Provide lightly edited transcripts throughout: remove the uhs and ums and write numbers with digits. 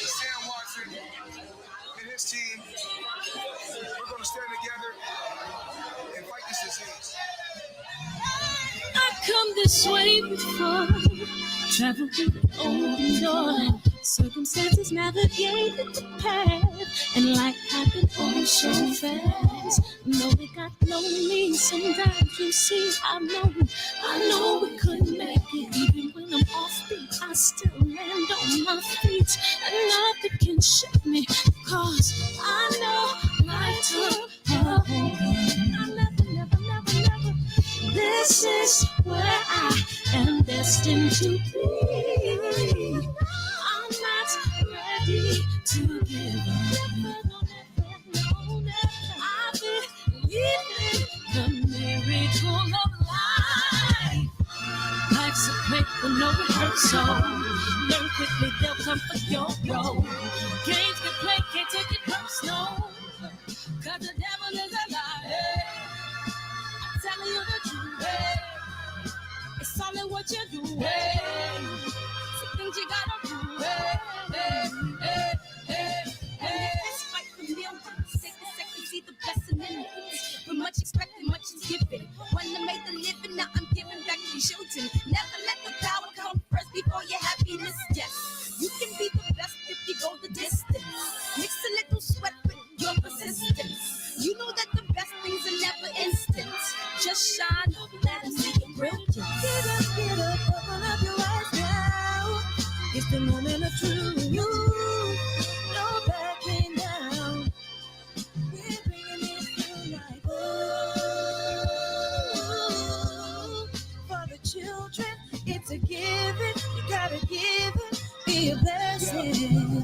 Sam Watson and his team, we're going to stand together and fight this disease. I come this way before, travel through the open door, circumstances navigated the path, and life happened all so fast. No, it got lonely sometimes, you see, I know we couldn't make it. Even when I'm offbeat, I still land on my feet, and nothing can shake me, cause I know life took a hold. I never. This is where I am destined to be. I'm not ready to give up. I believe in the miracle of life. Life's a break with no rehearsal. Learn quickly, they'll come for your role. Games can play, can't take it personal. Cause the devil is a liar. Telling you the truth, it's all in what you do, some things you gotta do, Let's fight for millions, take a second, see the blessing in it. But much expected, much is given. One that made the living, now I'm giving back to children. Never let the power come first before your happiness, yes. You can be the best if you go the distance. Mix a little sweat with your persistence. You know that the best things are never instant. Just shine, let them see your brilliance. Get up, open up your eyes now. It's the moment of truth. No backing down. We're bringing it through like oh, for the children, it's a given. You gotta give it, be a blessing.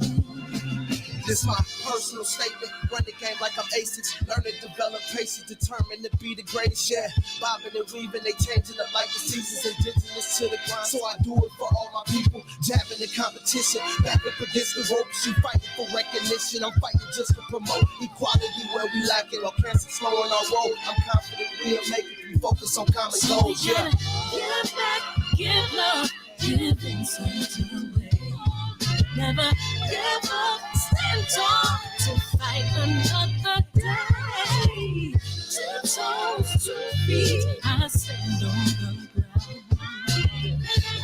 This my personal statement. Run the game like I'm aces. Learn to develop patience, determined to be the greatest. Yeah, bobbing and weaving, they changing up like the seasons. Indigenous to the grind, so I do it for all my people. Jabbing the competition, back up against the ropes. You fighting for recognition, I'm fighting just to promote equality where we lack it. Or cancer slowing our road. I'm confident we'll make it. We focus on common goals. Yeah. Give back, give love, give insight away. Never give up, stand tall to fight another day. 2 toes, 2 feet, I stand on the ground.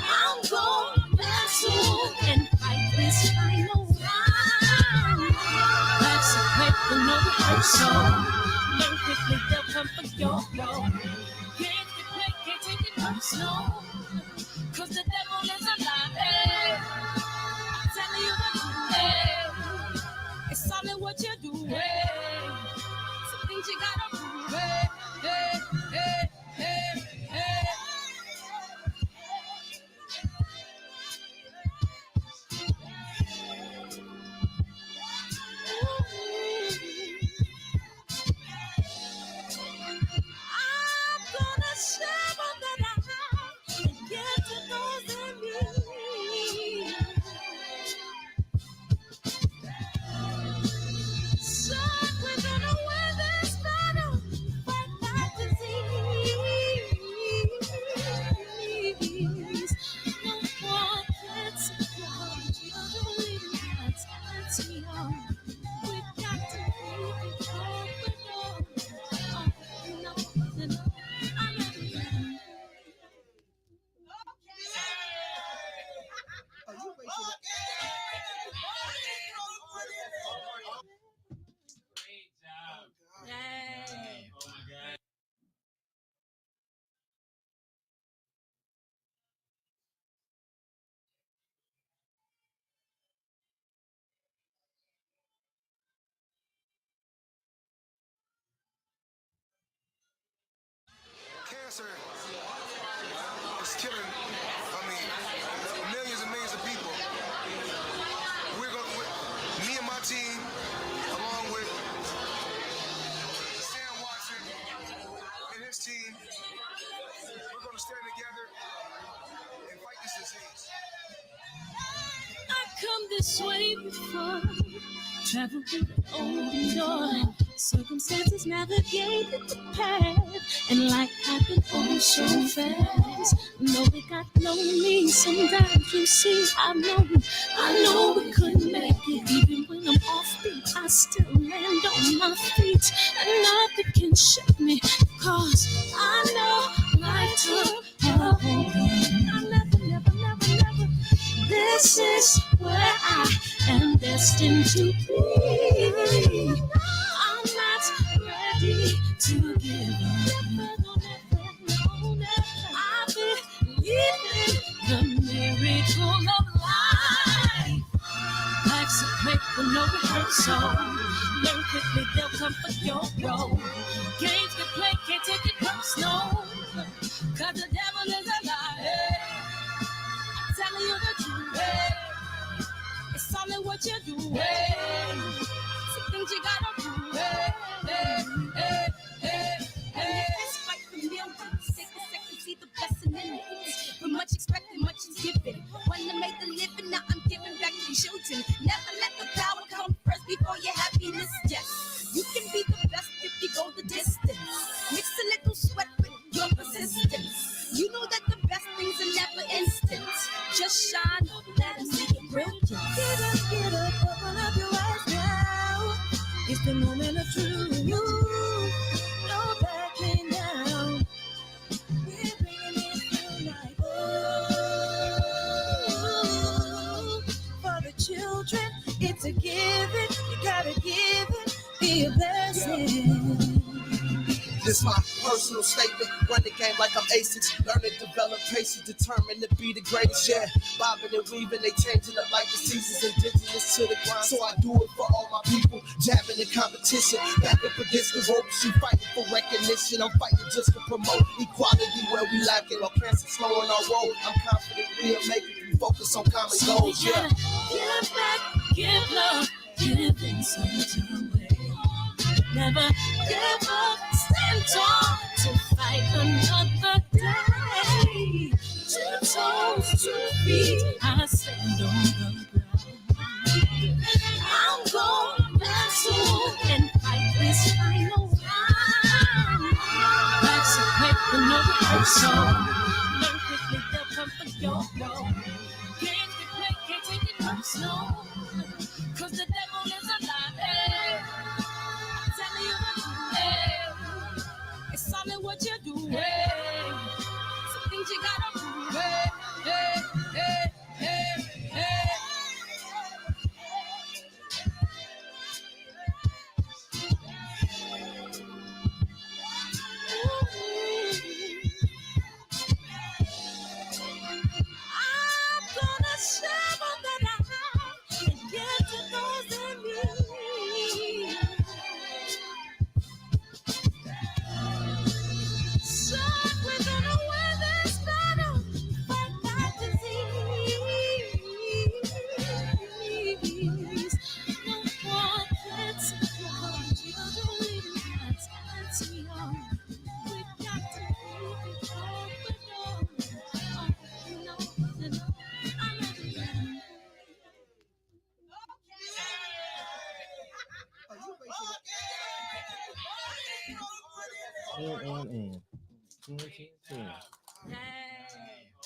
I'm going back soon and fight this final round. Life's a break with no rehearsal. Learn quickly, they'll come for your role. Games can play, can't take it personal. Cause the devil is a liar. Telling you the truth, it's all in what you do, some things you gotta do, I'm gonna share all that I have and give to those in need. So we're gonna win this battle, fight that disease. No one can support you, don't leave me that's young. We got to leave it all with all. No, I love you. Are you Great job. Yay. Oh my God. Cancer is killing, millions and millions of people. Me and my team, along with Sam Watson and his team, we're going to stand together and fight this disease. I come this way before, travel through the open door, circumstances navigated the path, and life happened all so fast. days. No, it got lonely. Sometimes you see, I know we couldn't make it. Even when I'm offbeat, I still land on my feet. And nothing can shake me, cause I know life took a hold on. I never. This is where I am destined to be. I'm not ready to give up. I believe in the miracle of life. Life's a play for no rehearsal. Learn quickly, they'll come for your role. Games can play, can't take it personal. Cause the devil is a liar. I'm telling you the truth. It's all in what you do. Some things you gotta do. It's fight for millions. Take a second, see the blessing in it. From much expected, much is given. When I made the living, now I'm giving back to the children. Never let the power come first before your happiness. Yes, you can be the best if you go the distance. Mix a little sweat with your persistence. You know that the best things are never instant. Just shine, let them see your brilliance. Get up, open up your eyes now. It's the moment of truth. No backing down. We're bringing it to life. For the children, it's a given. You gotta give it, be a blessing. This my personal statement. Run the game like I'm aces. Learn and develop patience. Determined to be the greatest. Yeah, bobbing and weaving. They changing up like the seasons. Indigenous to the grind. So I do it for all my people. Jabbing in competition. Back up against the ropes. You fighting for recognition. I'm fighting just to promote equality where we lacking. Or cancer slowing our road. I'm confident we'll make it. We focus on common goals. Yeah. Give back, give love, give in some way. Never give up, stand tall to fight another day. 2 toes, 2 feet, I stand on the ground. I'm going back soon and fight this final round. Life's a play for no rehearsal. Learn quickly, they'll come for your role. Games we play, can't take it personal. Cause the devil is a liar. Telling you the truth, it's all in what you do. Some things you gotta do. I'm gonna share all that I have and give to those in need. So we're gonna win this battle, fight that disease. No one can support children leaving hearts and young. We've got to keep it open. No, I love you.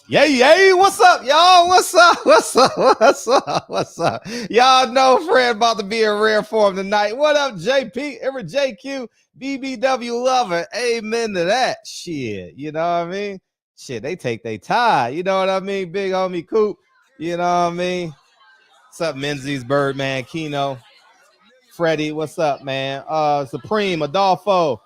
Yeah, what's up, y'all? What's up? Y'all know Fred about to be in rare form tonight. What up, JP? Every JQ, BBW lover. Amen to that shit. You know what I mean? Shit, they take their time. You know what I mean? Big homie Coop. You know what I mean? What's up, Menzies, Birdman, Keno, Freddie? What's up, man? Supreme, Adolfo.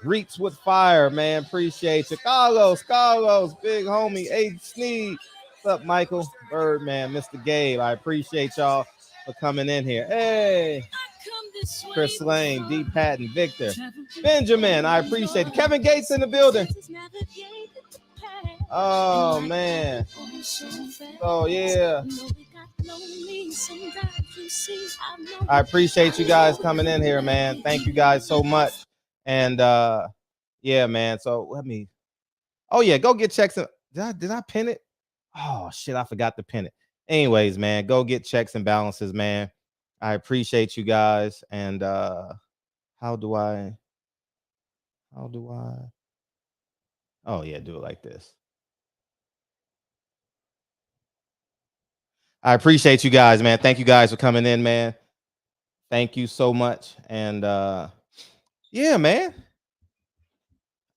Reeks with fire, man. Appreciate you. Carlos, big homie, H. Sneed. What's up, Michael? Birdman, Mr. Gabe. I appreciate y'all for coming in here. Hey, Chris Lane, D. Patton, Victor, Benjamin. I appreciate it. Kevin Gates in the building. Oh, man. Oh, yeah. I appreciate you guys coming in here, man. Thank you guys so much. And yeah, man. So go get checks. Did I pin it? Oh shit, I forgot to pin it. Anyways, man, go get checks and balances, man. I appreciate you guys. And how do I Oh yeah, do it like this. I appreciate you guys, man. Thank you guys for coming in, man. Thank you so much. And yeah, man.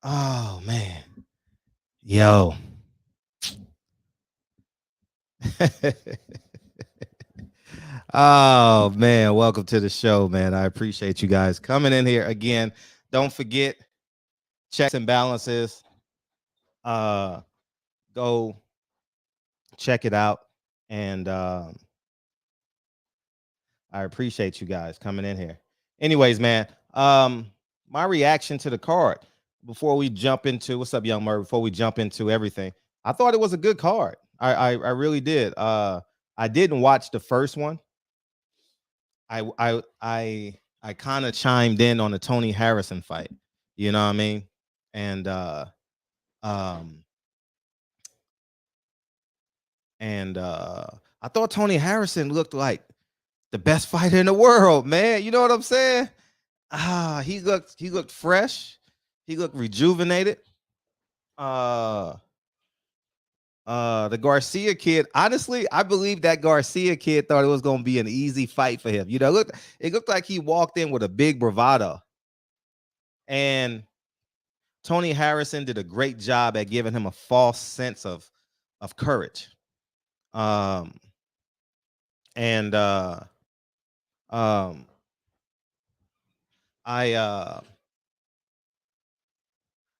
Oh man. Yo. Oh man, welcome to the show, man. I appreciate you guys coming in here again. Don't forget checks and balances. Go check it out. And I appreciate you guys coming in here. Anyways, man, my reaction to the card before we jump into what's up, Young Murray, before we jump into everything, I thought it was a good card. I really did. I didn't watch the first one. I kind of chimed in on the Tony Harrison fight. You know what I mean? And um I thought Tony Harrison looked like the best fighter in the world, man. You know what I'm saying? He looked fresh. He looked rejuvenated. The Garcia kid, honestly, I believe that Garcia kid thought it was gonna be an easy fight for him. You know, it looked like he walked in with a big bravado. And Tony Harrison did a great job at giving him a false sense of courage. And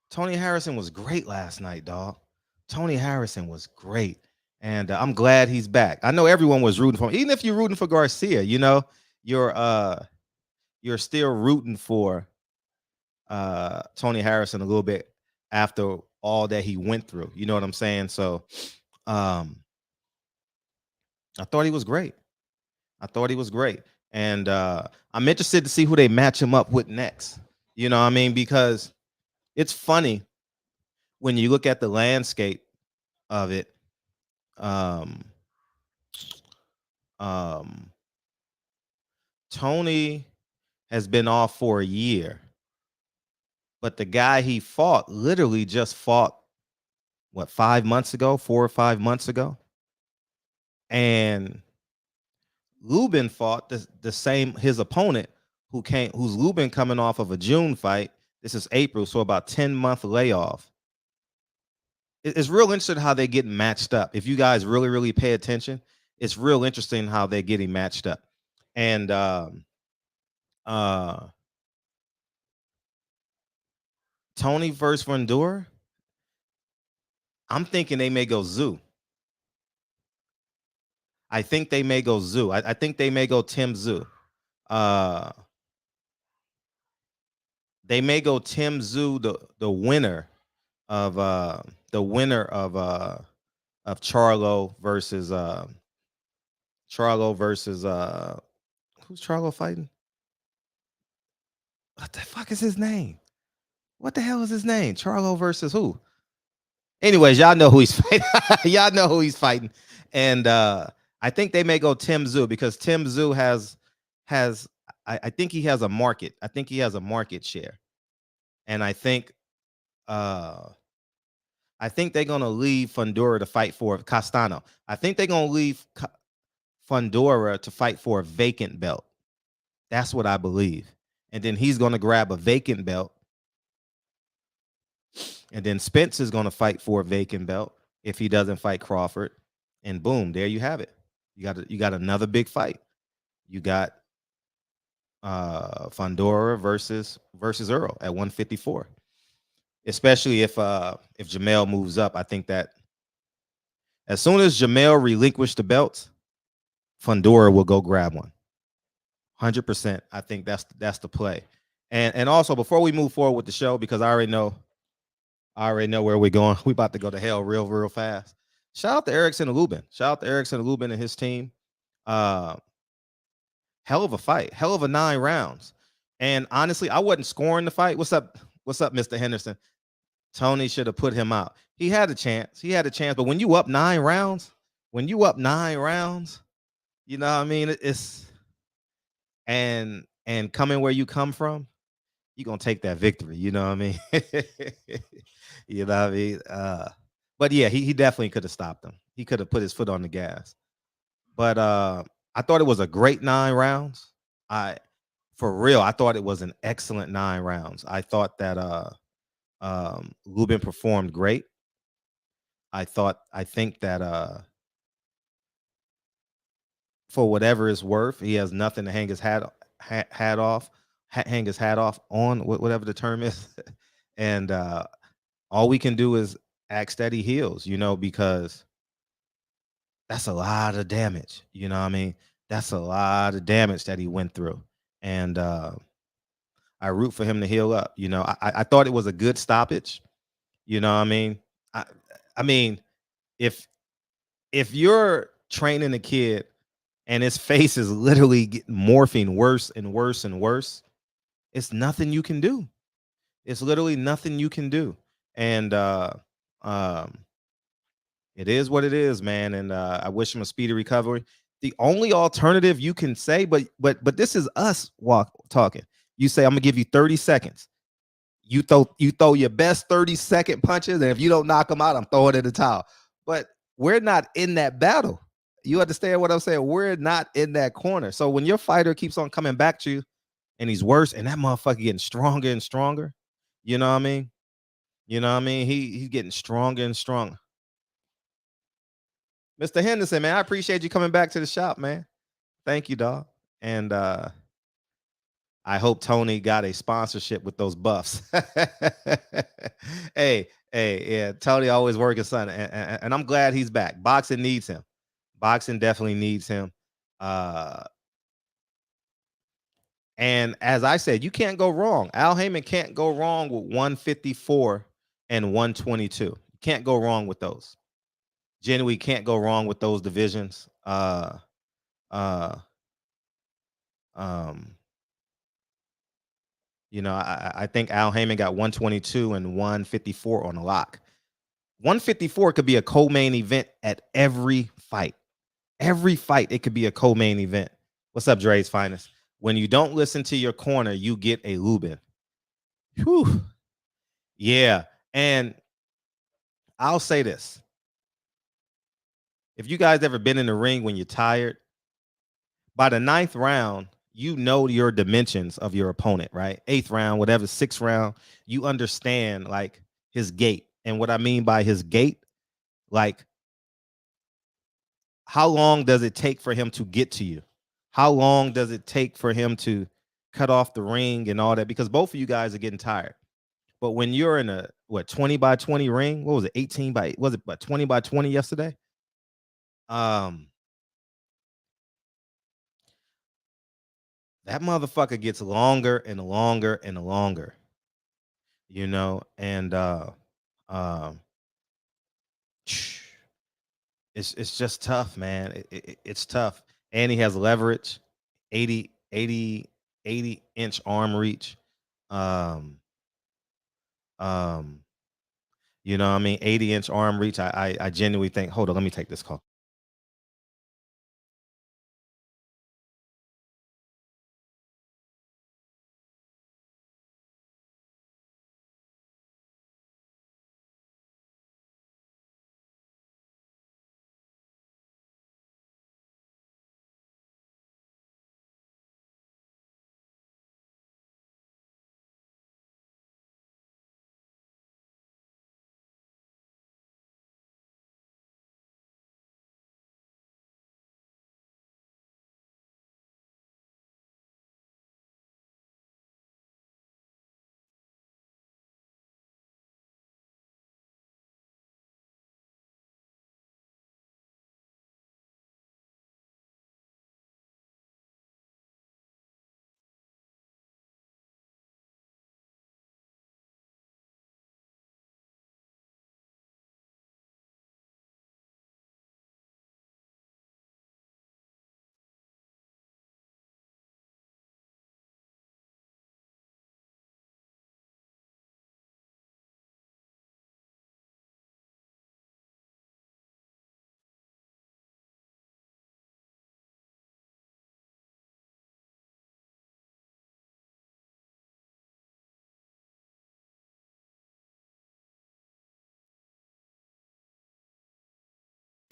Tony Harrison was great last night, dog. Tony Harrison was great. And I'm glad he's back. I know everyone was rooting for him. Even if you're rooting for Garcia, you know, you're still rooting for Tony Harrison a little bit after all that he went through. You know what I'm saying? So I thought he was great. And I'm interested to see who they match him up with next. You know what I mean? Because it's funny when you look at the landscape of it. Tony has been off for a year, but the guy he fought literally just fought what, 4 or 5 months ago, and Lubin fought the same, his opponent who's Lubin coming off of a June fight. This is April, so about 10-month layoff. It's real interesting how they get matched up. If you guys really pay attention, it's real interesting how they're getting matched up. And Tony versus Fundora, I'm thinking they may go Zoo. I think they may go Zoo. I think they may go Tim Zoo. They may go Tim Zoo, the winner of Charlo versus who's Charlo fighting? What the fuck is his name? What the hell is his name? Charlo versus who? Anyways, y'all know who he's fighting. Y'all know who he's fighting. And I think they may go Tim Zoo because Tim Zoo has I think he has a market. I think he has a market share. And I think they're gonna leave Fundora to fight for Castano. I think they're gonna leave Fundora to fight for a vacant belt. That's what I believe. And then he's gonna grab a vacant belt. And then Spence is gonna fight for a vacant belt if he doesn't fight Crawford. And boom, there you have it. You got another big fight. You got Fundora versus Earl at 154. Especially if Jamel moves up. I think that as soon as Jamel relinquished the belts, Fundora will go grab one. 100%. I think that's the play. And also before we move forward with the show, because I already know where we're going. We about to go to hell real fast. Shout out to Erickson and Lubin. And his team. Hell of a fight. Hell of a 9 rounds. And honestly, I wasn't scoring the fight. What's up, Mr. Henderson? Tony should have put him out. He had a chance. But when you up 9 rounds, you know what I mean? It's and coming where you come from, you're gonna take that victory. You know what I mean? You know what I mean? But yeah, he definitely could have stopped him. He could have put his foot on the gas. But I thought it was a great 9 rounds. I For real, I thought it was an excellent 9 rounds. I thought that Lubin performed great. I think that for whatever it's worth, he has nothing to hang his hat off, hang his hat off on, whatever the term is. And all we can do is ask that he heals, because that's a lot of damage. You know what I mean? That's a lot of damage that he went through. And I root for him to heal up. I thought it was a good stoppage. You know what I mean? I mean, if you're training a kid and his face is literally morphing worse and worse and worse, it's nothing you can do. It's literally nothing you can do. And um, it is what it is, man. And I wish him a speedy recovery. The only alternative you can say, but this is us talking. You say, I'm gonna give you 30 seconds. You throw your best 30-second punches, and if you don't knock them out, I'm throwing in the towel. But we're not in that battle. You understand what I'm saying? We're not in that corner. So when your fighter keeps on coming back to you, and he's worse, and that motherfucker getting stronger and stronger, you know what I mean? You know what I mean? He's getting stronger and stronger. Mr. Henderson, man, I appreciate you coming back to the shop, man. Thank you, dog. And I hope Tony got a sponsorship with those buffs. Hey, yeah, Tony always working, son, and I'm glad he's back. Boxing needs him. Boxing definitely needs him. And as I said, you can't go wrong. Al Heyman can't go wrong with 154 and 122. You can't go wrong with those. Genuinely can't go wrong with those divisions. I think Al Heyman got 122 and 154 on the lock. 154 could be a co-main event at every fight. Every fight, it could be a co-main event. What's up, Dre's Finest? When you don't listen to your corner, you get a Lubin. Whew. Yeah. And I'll say this. If you guys ever been in the ring when you're tired, by the 9th round, you know your dimensions of your opponent, right? 8th round, whatever, 6th round, you understand like his gait. And what I mean by his gait, like how long does it take for him to get to you? How long does it take for him to cut off the ring and all that? Because both of you guys are getting tired. But when you're in a 20 by 20 ring, what was it? 18 by, was it 20 by 20 yesterday? That motherfucker gets longer and longer and longer, and it's just tough, man. It's tough. And he has leverage, 80-inch arm reach. You know what I mean? 80-inch arm reach. I genuinely think, hold on, let me take this call.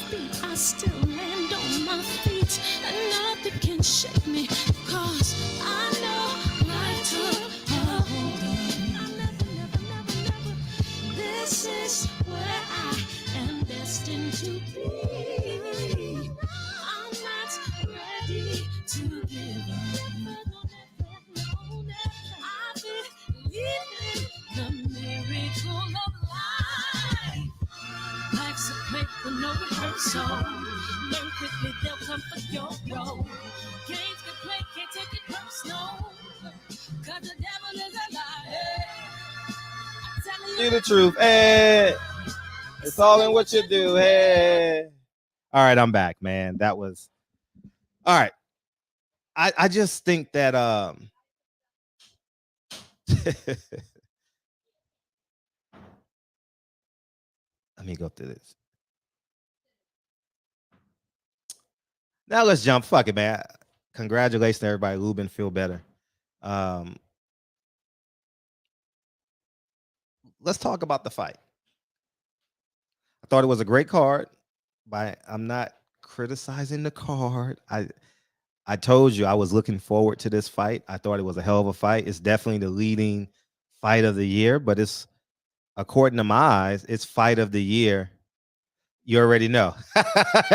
beat, I still land on my feet, and nothing can shake me, 'cause I know life took a hold of me. I never. This is where I am destined to be. I'm not ready to give up. I believe in the miracle of life. Life's a play for no rehearsal. Learn quickly, they'll come for your role. Games can play, can't take it personal. 'Cause the devil is a liar. See the truth. Hey, it's all in what you do. Hey. All right, I'm back, man. That was all right. I just think that let me go through this. Now let's jump. Fuck it, man. Congratulations to everybody. Lubin, feel better. Let's talk about the fight. I thought it was a great card. I'm not criticizing the card. I told you I was looking forward to this fight. I thought it was a hell of a fight. It's definitely the leading fight of the year, but it's, according to my eyes, it's fight of the year. You already know.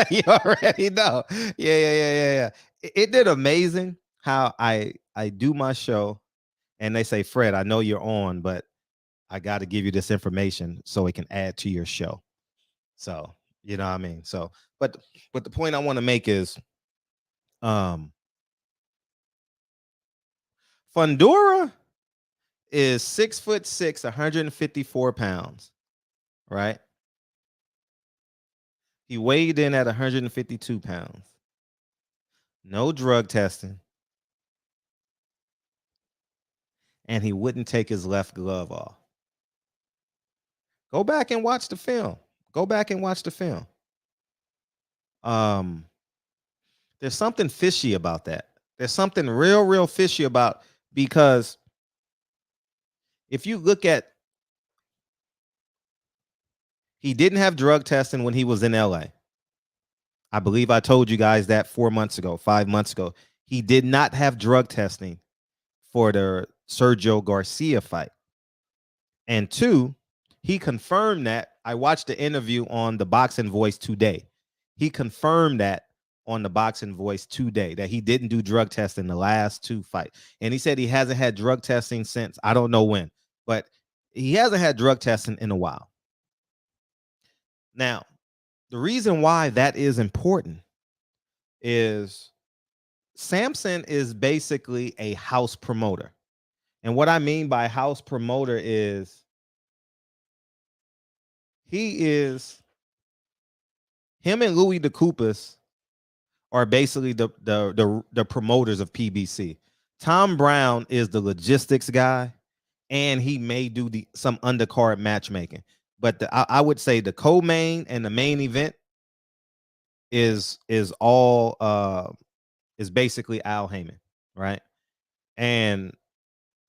You already know. Yeah. It did amazing how I do my show and they say, Fred, I know you're on, but I got to give you this information so it can add to your show. So, you know what I mean? So, but the point I want to make is Fundora is 6'6", 154 pounds, right? He weighed in at 152 pounds. No drug testing. And he wouldn't take his left glove off. Go back and watch the film. There's something fishy about that. There's something real fishy about, because if you look at, he didn't have drug testing when he was in LA. I believe I told you guys that 5 months ago. He did not have drug testing for the Sergio Garcia fight. And 2, he confirmed that. I watched the interview on the Boxing Voice today. He confirmed that on the Boxing Voice today, that he didn't do drug testing the last 2 fights. And he said he hasn't had drug testing since, I don't know when, but he hasn't had drug testing in a while. Now, the reason why that is important is Samson is basically a house promoter. And what I mean by house promoter is him and Louis DeCoupas are basically the promoters of PBC. Tom Brown is the logistics guy, and he may do some undercard matchmaking. But I would say the co-main and the main event is basically Al Heyman, right? And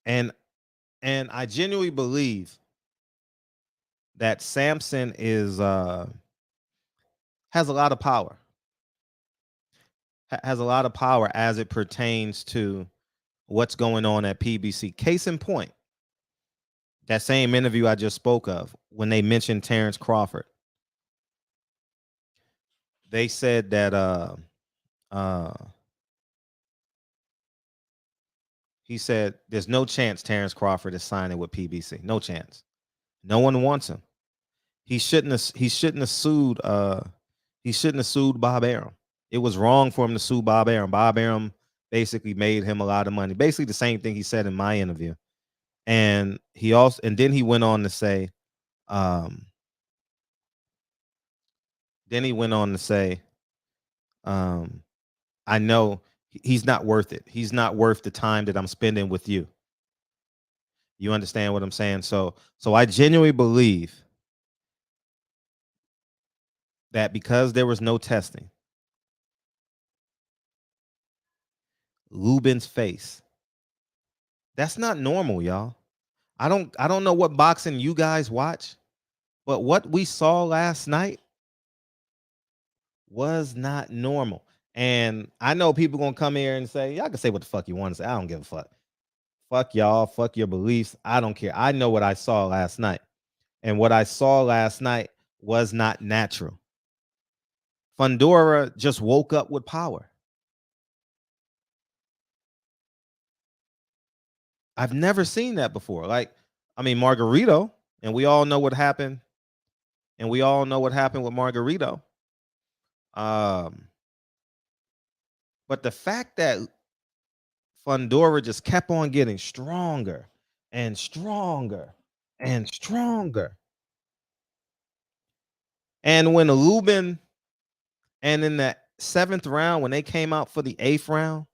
I genuinely believe that Samson has a lot of power. Has a lot of power as it pertains to what's going on at PBC. Case in point, that same interview I just spoke of, when they mentioned Terrence Crawford, they said that he said there's no chance Terrence Crawford is signing with PBC. No chance. No one wants him. He shouldn't have sued Bob Arum. It was wrong for him to sue Bob Arum. Bob Arum basically made him a lot of money. Basically the same thing he said in my interview. And then he went on to say, I know he's not worth it. He's not worth the time that I'm spending with you. You understand what I'm saying? So I genuinely believe that because there was no testing, Lubin's face, that's not normal, y'all. I don't know what boxing you guys watch, but what we saw last night was not normal. And I know people gonna come here and say, y'all can say what the fuck you want to say. I don't give a fuck. Fuck y'all, fuck your beliefs. I don't care. I know what I saw last night. And what I saw last night was not natural. Fundora just woke up with power. I've never seen that before. Like, I mean, Margarito, and we all know what happened. And we all know what happened with Margarito. But the fact that Fundora just kept on getting stronger and stronger and stronger. And when Lubin and in the 7th round, when they came out for the 8th round,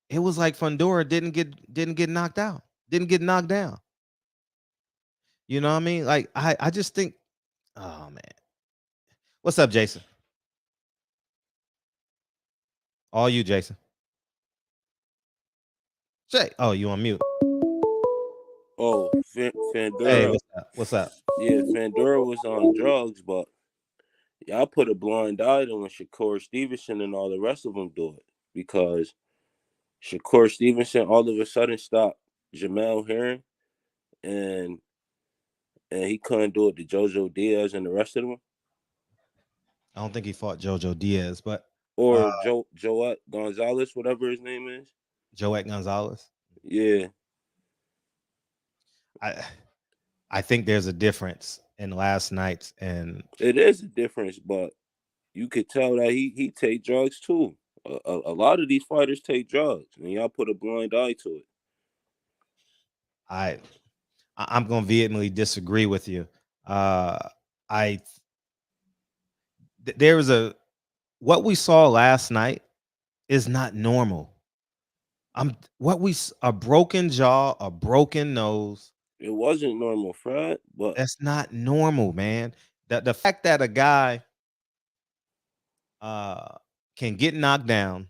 it was like Fundora didn't get knocked out, didn't get knocked down. You know what I mean? Like I just think, oh man. What's up, Jason? All you, Jason. Jay, oh, you on mute. Oh, Hey, Fundora. what's up? What's up? Yeah, Fundora was on drugs, but y'all put a blind eye on when Shakur Stevenson and all the rest of them do it, because Shakur Stevenson all of a sudden stopped Jamel Herring, and he couldn't do it to JoJo Diaz and the rest of them, I don't think he fought JoJo Diaz, but or Joet Gonzalez, whatever his name is. Joet Gonzalez. Yeah, I think there's a difference in last night's, and it is a difference, but you could tell that he take drugs too. A lot of these fighters take drugs, and y'all put a blind eye to it. I'm going to vehemently disagree with you. There was what we saw last night is not normal. A broken jaw, a broken nose. It wasn't normal, Fred, but That's not normal, man. The fact that a guy can get knocked down,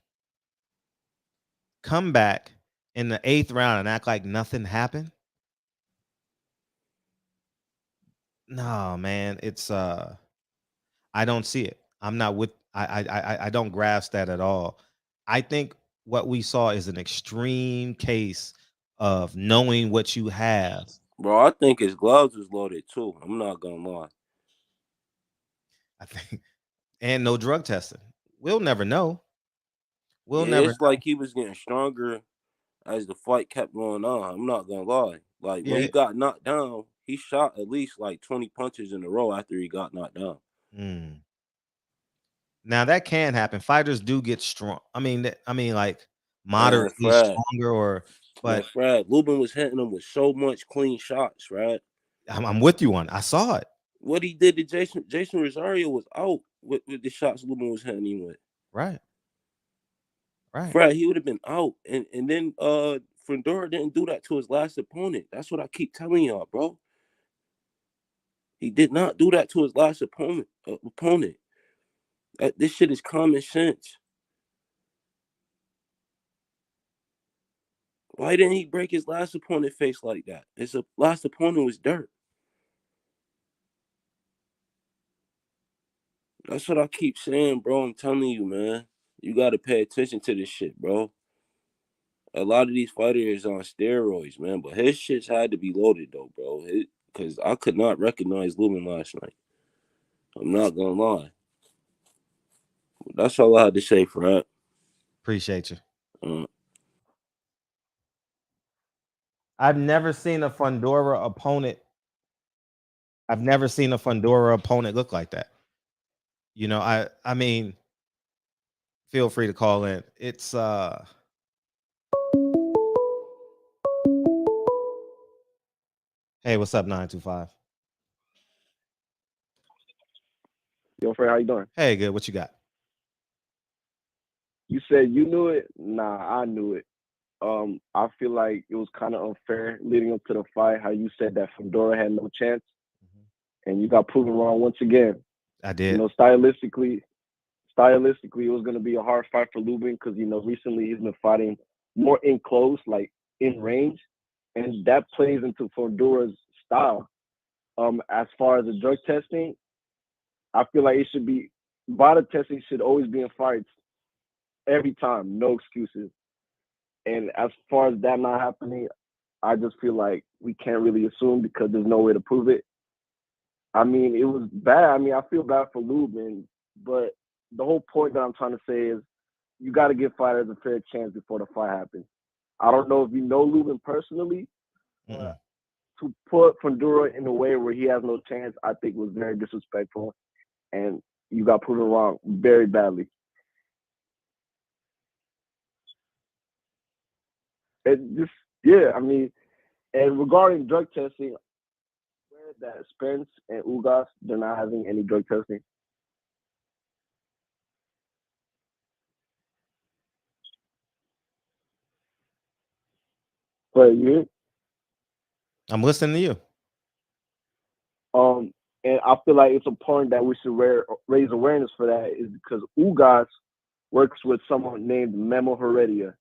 come back in the 8th round and act like nothing happened. No, man, it's I don't see it. I'm not with I don't grasp that at all. I think what we saw is an extreme case of knowing what you have. bro, I think his gloves was loaded too. I'm not gonna lie. I think, and no drug testing. We'll never know. It's like he was getting stronger as the fight kept going on. I'm not gonna lie. Like when he got knocked down, he shot at least like 20 punches in a row after he got knocked down. Now that can happen. Fighters do get strong. I mean, like moderately stronger, but Fred, Lubin was hitting him with so much clean shots, right? I'm with you on. I saw it. What he did to Jason Rosario was out with the shots Lubin was hitting him with. Right. Fred, he would have been out, and then Fundora didn't do that to his last opponent. That's what I keep telling y'all, bro. He did not do that to his last opponent. This shit is common sense. Why didn't he break his last opponent face like that? His last opponent was dirt. That's what I keep saying, bro. I'm telling you, man. You got to pay attention to this shit, bro. A lot of these fighters on steroids, man. But his shits had to be loaded, though, bro. Because I could not recognize Lubin last night. I'm not going to lie. That's all I had to say, Fred. Appreciate you. I've never seen a Fundora opponent. I've never seen a Fundora opponent look like that. You know, I mean, feel free to call in. It's hey, what's up, 925? Yo, Fred, how you doing? Hey, good. What you got? You said you knew it? Nah, I knew it. I feel like it was kind of unfair leading up to the fight, how you said that Fundora had no chance, and you got proven wrong once again. I did. You know, stylistically, it was going to be a hard fight for Lubin because, you know, recently he's been fighting more in close, like in range, and that plays into Fundora's style. As far as the drug testing, I feel like it should be body testing should always be in fights every time, no excuses. And as far as that not happening, I just feel like we can't really assume because there's no way to prove it. I mean, it was bad. I mean, I feel bad for Lubin, but the whole point that I'm trying to say is you got to give fighters a fair chance before the fight happens. I don't know if you know Lubin personally, but to put Fundora in a way where he has no chance, I think was very disrespectful, and you got proven wrong very badly. And just, yeah, I mean, and regarding drug testing, that Spence and Ugas, they're not having any drug testing. But I'm listening to you. And I feel like it's important that we should raise awareness for that is because Ugas works with someone named Memo Heredia.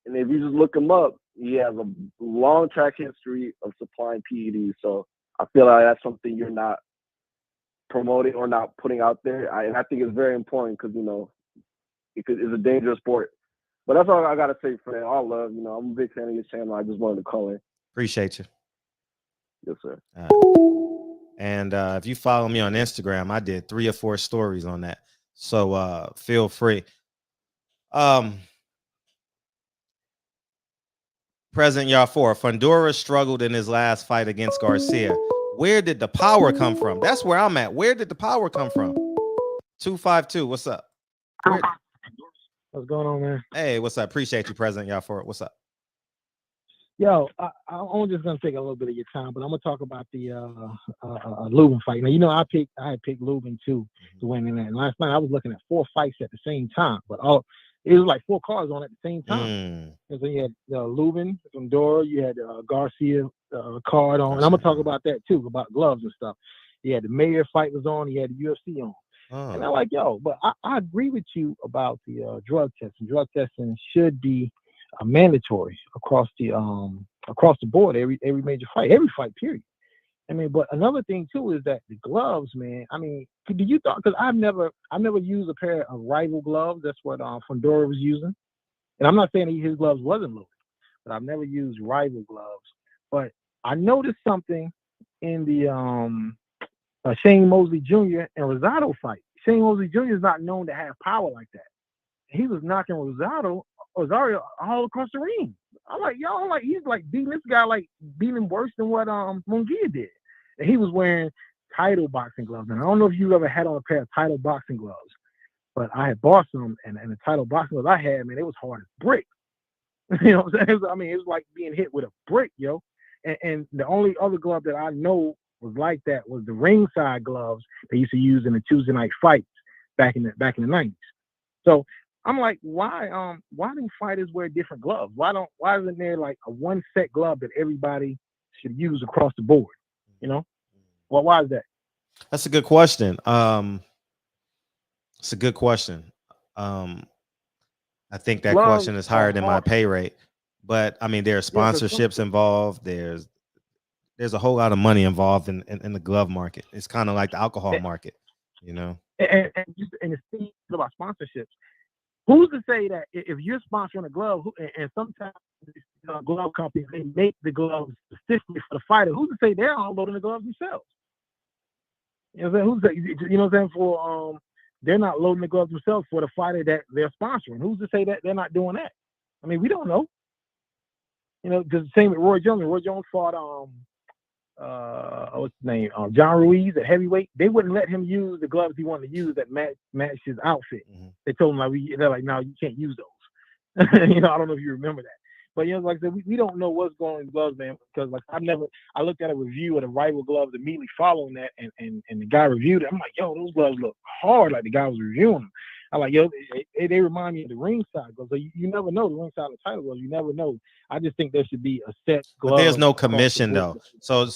And if you just look him up, he has a long track history of supplying PEDs. So I feel like that's something you're not promoting or not putting out there. And I think it's very important because, you know, it's a dangerous sport. But that's all I got to say for that. All love. You know, I'm a big fan of your channel. I just wanted to call in. Appreciate you. Yes, sir. And if you follow me on Instagram, I did 3 or 4 stories on that. So feel free. President Yafor, Fundora struggled in his last fight against Garcia. Where did the power come from? That's where I'm at. Where did the power come from? 252, what's up? What's going on, man? Hey, what's up? Appreciate you, President Yafor. What's up? Yo, I'm just gonna take a little bit of your time, but I'm gonna talk about the Lubin fight. Now, you know, I had picked Lubin too to win in that. And last night I was looking at 4 fights at the same time, but it was like 4 cards on at the same time. And so you had Lubin, Fundora, you had Garcia card on, and I'm gonna talk about that too, about gloves and stuff. You had the Mayor fight was on, you had the UFC on. And I'm like, yo, but I agree with you about the drug testing. Drug testing should be mandatory across the board, every major fight, every fight, period. I mean, but another thing too is that the gloves, man. I mean, do you thought? Because I've never used a pair of rival gloves. That's what Fundora was using, and I'm not saying his gloves wasn't loaded, but I've never used rival gloves. But I noticed something in the Shane Mosley Jr. and Rosado fight. Shane Mosley Jr. is not known to have power like that. He was knocking Rosario all across the ring. I'm like, yo, he's like beating this guy, like beating him worse than what Munguia did. And he was wearing title boxing gloves. And I don't know if you've ever had on a pair of title boxing gloves, but I had bought some, and the title boxing gloves I had, man, it was hard as brick. You know what I'm saying? I mean, it was like being hit with a brick, yo. And the only other glove that I know was like that was the ringside gloves they used to use in the Tuesday night fights back in the 90s. So I'm like, why do fighters wear different gloves? Why isn't there like a one set glove that everybody should use across the board? You know? Well, why is that? That's a good question. It's a good question. I think that question is higher than my pay rate. But I mean, there are sponsorships involved. There's a whole lot of money involved in the glove market. It's kind of like the alcohol market, you know. And the thing about sponsorships, who's to say that if you're sponsoring a glove, and sometimes glove companies, they make the gloves specifically for the fighter, who's to say they're all loading the gloves themselves? You know what I'm saying? You know what I'm saying? For they're not loading the gloves themselves for the fighter that they're sponsoring. Who's to say that they're not doing that? I mean, we don't know. You know, because the same with Roy Jones. Roy Jones fought what's his name? John Ruiz at heavyweight. They wouldn't let him use the gloves he wanted to use that matched his outfit. They told him they're like, no, you can't use those. You know, I don't know if you remember that. But you know, like I said, we don't know what's going on in gloves, man, because like I looked at a review of the rival gloves immediately following that, and the guy reviewed it. I'm like, yo, those gloves look hard, like the guy was reviewing them. I'm like, yo, they remind me of the ringside gloves. So you never know the ringside of the title gloves. You never know. I just think there should be a set glove. But there's no commission though. So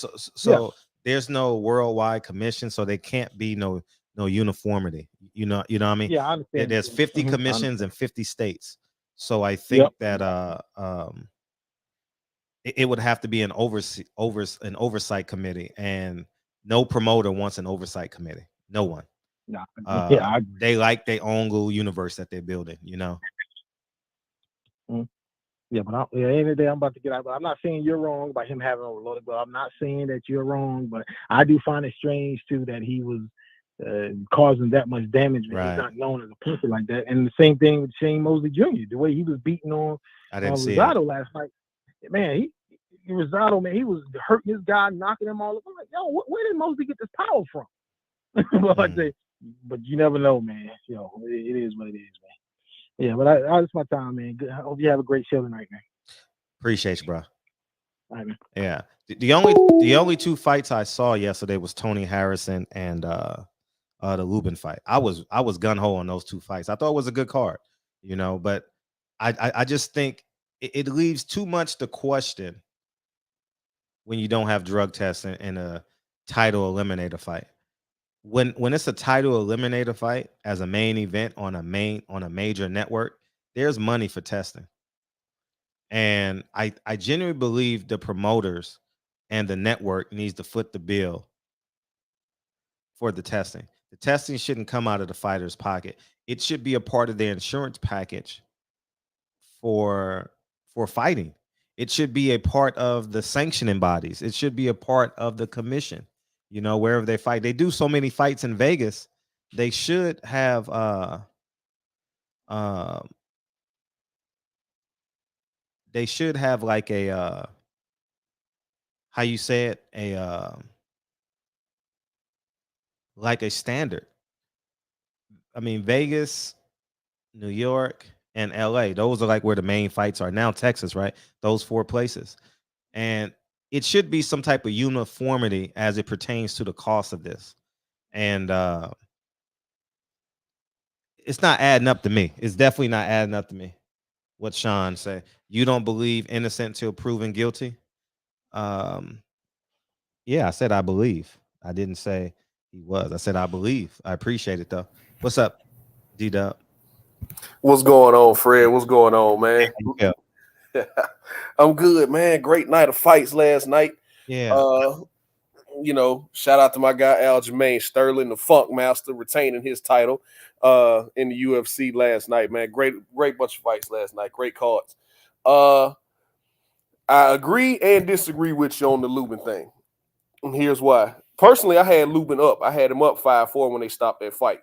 yeah. There's no worldwide commission, so there can't be no uniformity. You know what I mean? Yeah, I understand. There's 50 commissions in 50 states. So I think that it would have to be an oversight committee, and no promoter wants an oversight committee. No one. Nah, yeah, I agree. They like their own little universe that they're building, you know. Yeah, but at the end of the day, I'm about to get out. But I'm not saying you're wrong by him having overloaded. But I'm not saying that you're wrong. But I do find it strange too that he was causing that much damage when he's not known as a puncher like that. And the same thing with Shane Mosley Jr. The way he was beating on Rosado last night, man. Rosado, man, he was hurting this guy, knocking him all over. I'm like, yo, where did Mosley get this power from? But you never know, man. Yo, it is what it is, man. Yeah, but that's my time, man. Good. I hope you have a great show tonight, man. Appreciate you, bro. All right, man. Yeah. The only two fights I saw yesterday was Tony Harrison and the Lubin fight. I was gun ho on those two fights. I thought it was a good card, you know, but I just think it leaves too much to question when you don't have drug testing in a title eliminator fight. When it's a title eliminator fight as a main event on a major network, there's money for testing. And I genuinely believe the promoters and the network needs to foot the bill for the testing. The testing shouldn't come out of the fighter's pocket. It should be a part of their insurance package for fighting. It should be a part of the sanctioning bodies. It should be a part of the commission. You know, wherever they fight, they do so many fights in Vegas. They should have they should have like a how you say it, like a standard. I mean, Vegas, New York, and LA, those are like where the main fights are. Now Texas, right? Those four places. And it should be some type of uniformity as it pertains to the cost of this. And it's not adding up to me. It's definitely not adding up to me. What Sean said. You don't believe innocent till proven guilty? Yeah, I said I believe. I didn't say he was. I said I believe. I appreciate it though. What's up, D-Dub? What's going on, Fred? What's going on, man? Yeah. I'm good, man. Great night of fights last night. Yeah. You know, shout out to my guy Aljamain Sterling, the Funk Master, retaining his title in the UFC last night, man. Great bunch of fights last night. Great cards. I agree and disagree with you on the Lubin thing. And here's why. Personally, I had Lubin up. I had him up 5-4 when they stopped that fight.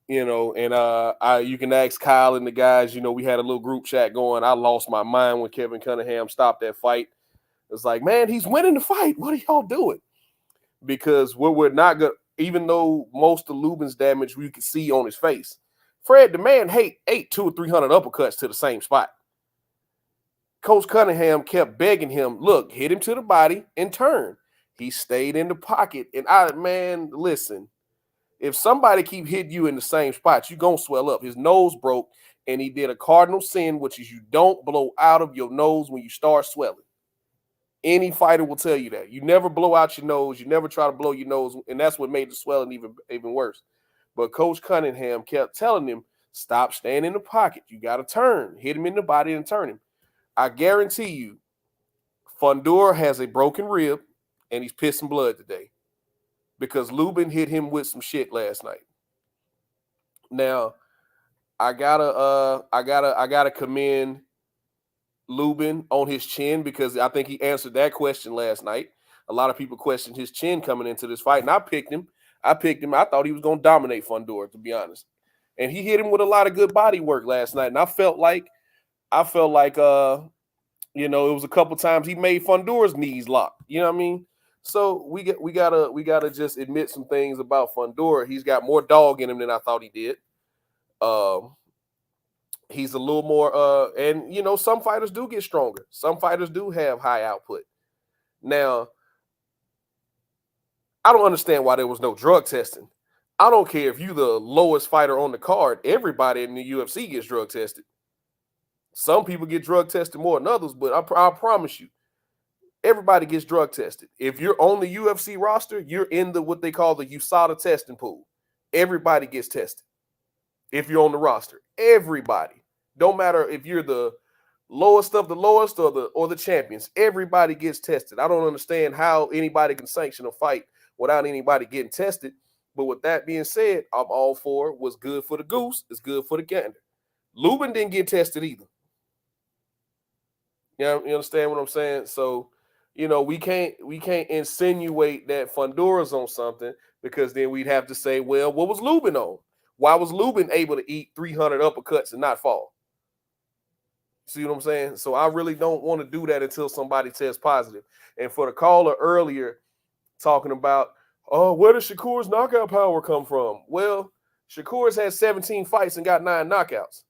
You know, and you can ask Kyle and the guys, you know, we had a little group chat going. I lost my mind when Kevin Cunningham stopped that fight. It's like, man, he's winning the fight. What are y'all doing? Because we're not good, even though most of Lubin's damage we could see on his face. Fred, the man, ate 200 or 300 uppercuts to the same spot. Coach Cunningham kept begging him, look, hit him to the body and turn. He stayed in the pocket. And man, listen, if somebody keep hitting you in the same spot, you're going to swell up. His nose broke, and he did a cardinal sin, which is you don't blow out of your nose when you start swelling. Any fighter will tell you that. You never blow out your nose. You never try to blow your nose, and that's what made the swelling even worse. But Coach Cunningham kept telling him, stop staying in the pocket. You got to turn. Hit him in the body and turn him. I guarantee you, Fundora has a broken rib, and he's pissing blood today because Lubin hit him with some shit last night. Now, I gotta commend Lubin on his chin because I think he answered that question last night. A lot of people questioned his chin coming into this fight, and I picked him. I thought he was going to dominate Fundora, to be honest. And he hit him with a lot of good body work last night, and I felt like you know, it was a couple times he made Fundora's knees lock. You know what I mean? So we gotta just admit some things about Fundora. He's got more dog in him than I thought he did. He's a little more and you know, some fighters do get stronger. Some fighters do have high output. Now, I don't understand why there was no drug testing. I don't care if you're the lowest fighter on the card. Everybody in the UFC gets drug tested. Some people get drug tested more than others, but I promise you, everybody gets drug tested. If you're on the UFC roster, you're in what they call the USADA testing pool. Everybody gets tested. If you're on the roster, everybody. Don't matter if you're the lowest of the lowest or the champions. Everybody gets tested. I don't understand how anybody can sanction a fight without anybody getting tested. But with that being said, I'm all for what's good for the goose is good for the gander. Lubin didn't get tested either. You understand what I'm saying? So, we can't insinuate that Fundora's on something, because then we'd have to say, well, what was Lubin on? Why was Lubin able to eat 300 uppercuts and not fall? See what I'm saying? So I really don't want to do that until somebody tests positive. And for the caller earlier talking about, oh, where does Shakur's knockout power come from? Well, Shakur's had 17 fights and got 9 knockouts.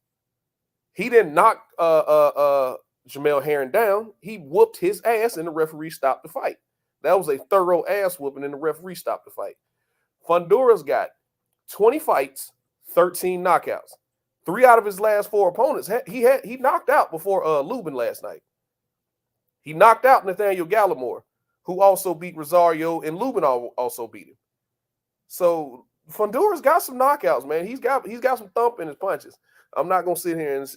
He didn't knock Jamel Herring down. He whooped his ass and the referee stopped the fight. That was a thorough ass whooping and the referee stopped the fight. Fundora's got 20 fights, 13 knockouts. 3 out of his last 4 opponents, he knocked out before Lubin last night. He knocked out Nathaniel Gallimore, who also beat Rosario, and Lubin also beat him. So Fundora's got some knockouts, man. He's got some thump in his punches. I'm not gonna sit here and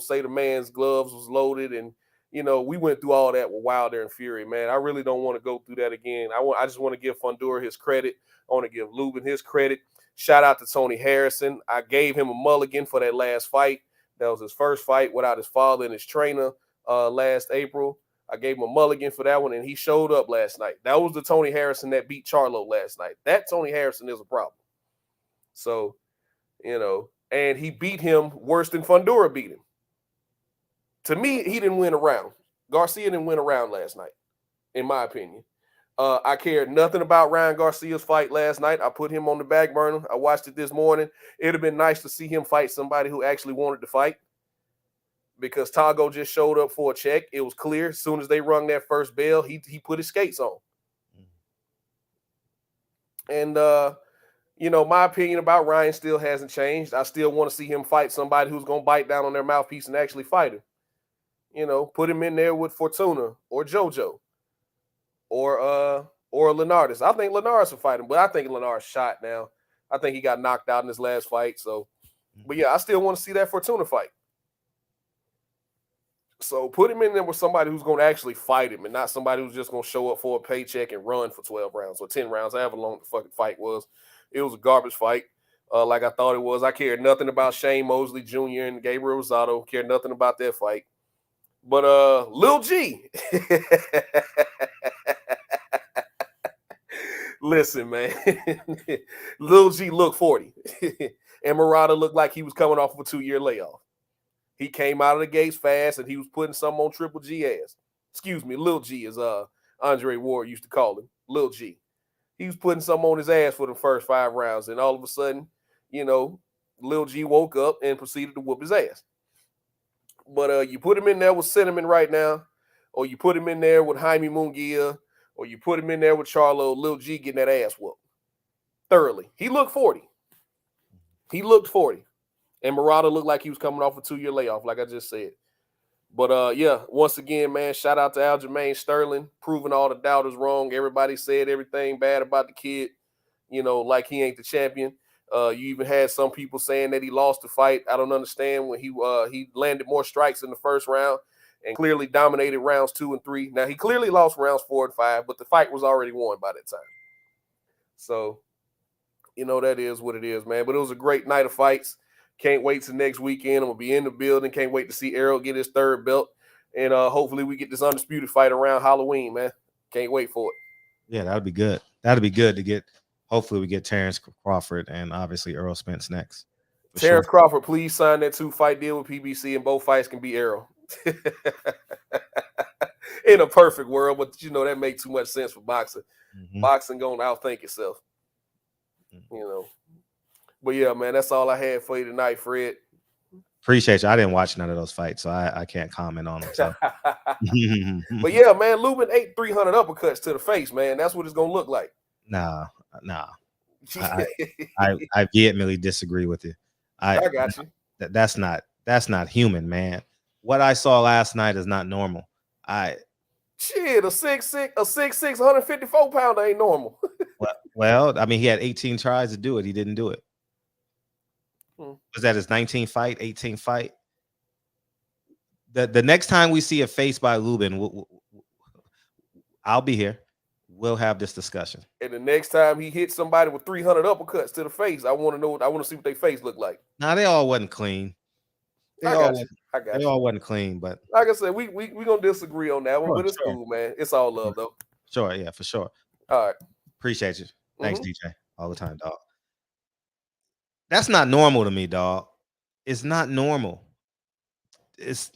say the man's gloves was loaded, and we went through all that with Wilder and Fury, man. I really don't want to go through that again. I just want to give Fundora his credit. I want to give Lubin his credit. Shout out to Tony Harrison. I gave him a mulligan for that last fight. That was his first fight without his father and his trainer last April. I gave him a mulligan for that one, and he showed up last night. That was the Tony Harrison that beat Charlo last night. That Tony Harrison is a problem. So, and he beat him worse than Fundora beat him. To me, he didn't win a round. Garcia didn't win a round last night, in my opinion. I cared nothing about Ryan Garcia's fight last night. I put him on the back burner. I watched it this morning. It'd have been nice to see him fight somebody who actually wanted to fight, because Tago just showed up for a check. It was clear as soon as they rung that first bell, he put his skates on. And, my opinion about Ryan still hasn't changed. I still want to see him fight somebody who's going to bite down on their mouthpiece and actually fight him. Put him in there with Fortuna or JoJo or Leonardis. I think Leonardis will fight him, but I think Leonardis shot now. I think he got knocked out in his last fight. So, but yeah, I still want to see that Fortuna fight. So put him in there with somebody who's going to actually fight him, and not somebody who's just going to show up for a paycheck and run for 12 rounds or 10 rounds, however long the fucking fight was. It was a garbage fight, like I thought it was. I cared nothing about Shane Mosley Jr. and Gabriel Rosado. Cared nothing about that fight. But Lil G. Listen, man. Lil G looked 40. And Murata looked like he was coming off of a 2-year layoff. He came out of the gates fast, and he was putting something on Triple G ass. Excuse me, Lil G, as Andre Ward used to call him. Lil G. He was putting something on his ass for the first 5 rounds, and all of a sudden, Lil G woke up and proceeded to whoop his ass. But you put him in there with Cinnamon right now, or you put him in there with Jaime Munguia, or you put him in there with Charlo, Lil G getting that ass whooped thoroughly. He looked 40. And Murata looked like he was coming off a 2-year layoff, like I just said. But, yeah, once again, man, shout out to Aljamain Sterling, proving all the doubters wrong. Everybody said everything bad about the kid, like he ain't the champion. You even had some people saying that he lost the fight. I don't understand when he landed more strikes in the first round and clearly dominated rounds 2 and 3. Now, he clearly lost rounds 4 and 5, but the fight was already won by that time. So, that is what it is, man. But it was a great night of fights. Can't wait till next weekend. I'm going to be in the building. Can't wait to see Errol get his 3rd belt. And hopefully we get this undisputed fight around Halloween, man. Can't wait for it. Yeah, that'd be good. That'd be good to get. Hopefully we get Terrence Crawford and obviously Errol Spence next. Terrence Crawford, please sign that 2-fight deal with PBC, and both fights can be Errol. In a perfect world, but that makes too much sense for boxing. Mm-hmm. Boxing going to outthink itself. Mm-hmm. But yeah, man, that's all I had for you tonight, Fred. Appreciate you. I didn't watch none of those fights, so I can't comment on them. So. But yeah, man, Lubin ate 300 uppercuts to the face, man. That's what it's gonna look like. Nah. I vehemently disagree with you. I got you. That's not human, man. What I saw last night is not normal. Shit, a 6'6", 154 pounder ain't normal. well, I mean, he had 18 tries to do it. He didn't do it. Was that his 19th fight, 18th fight? The next time we see a face by Lubin, I'll be here. we'll have this discussion. And the next time he hits somebody with 300 uppercuts to the face, I want to know. I want to see what their face look like. Now they all wasn't clean. They I all got you. I got they you. all wasn't clean, but Like I said, we gonna disagree on that one, Sure, but it's sure. cool, man. It's all love though. sure, yeah, for sure. All right. Appreciate you. Thanks, Mhm. DJ. All the time, dog. That's not normal to me, dog. It's not normal. It's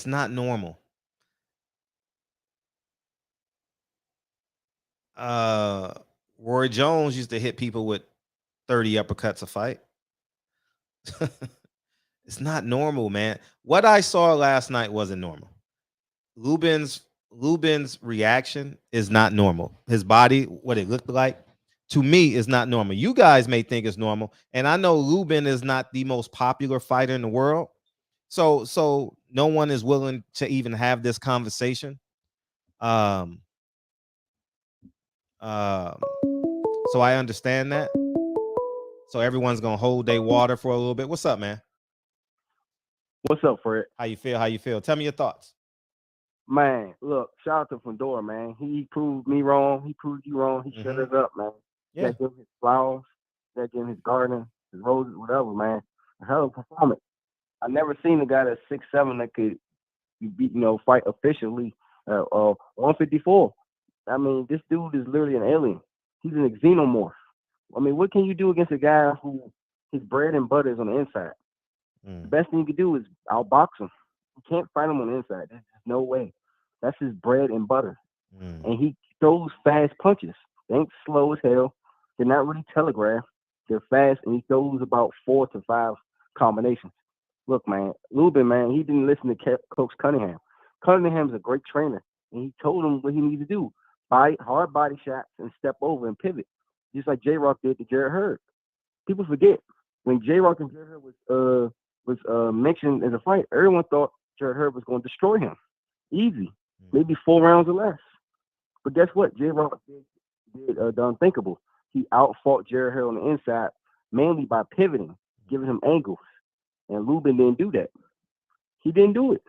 not normal. Roy Jones used to hit people with 30 uppercuts a fight. It's not normal, man. What I saw last night wasn't normal. Lubin's reaction is not normal. His body, what it looked like, to me, is not normal. You guys may think it's normal, and I know Lubin is not the most popular fighter in the world, so no one is willing to even have this conversation. So I understand that. So everyone's gonna hold their water for a little bit. What's up, man? What's up, Fred? How you feel? How you feel? Tell me your thoughts. Man, look, shout out to Fundora, man. He proved me wrong. He proved you wrong. He shut us up, man. Yeah. That give him his flowers, that give him his garden, his roses, whatever, man. A hell of a performance. I never seen a guy that's 6'7" that could be, fight officially 154. I mean, this dude is literally an alien. He's an xenomorph. I mean, what can you do against a guy who his bread and butter is on the inside? The best thing you can do is outbox him. You can't fight him on the inside. There's just no way. That's his bread and butter. And he throws fast punches. They ain't slow as hell. They're not really telegraphed. They're fast, and he throws about 4 to 5 combinations. Look, man, Lubin, man, he didn't listen to Coach Cunningham. Cunningham's a great trainer, and he told him what he needs to do. Fight hard body shots and step over and pivot, just like J-Rock did to Jared Hurd. People forget, when J-Rock and Jared Hurd was mentioned as a fight, everyone thought Jared Hurd was going to destroy him. Easy. Maybe 4 rounds or less. But guess what? J-Rock did the unthinkable. He outfought Jared Hurd on the inside, mainly by pivoting, giving him angles. And Lubin didn't do that. He didn't do it.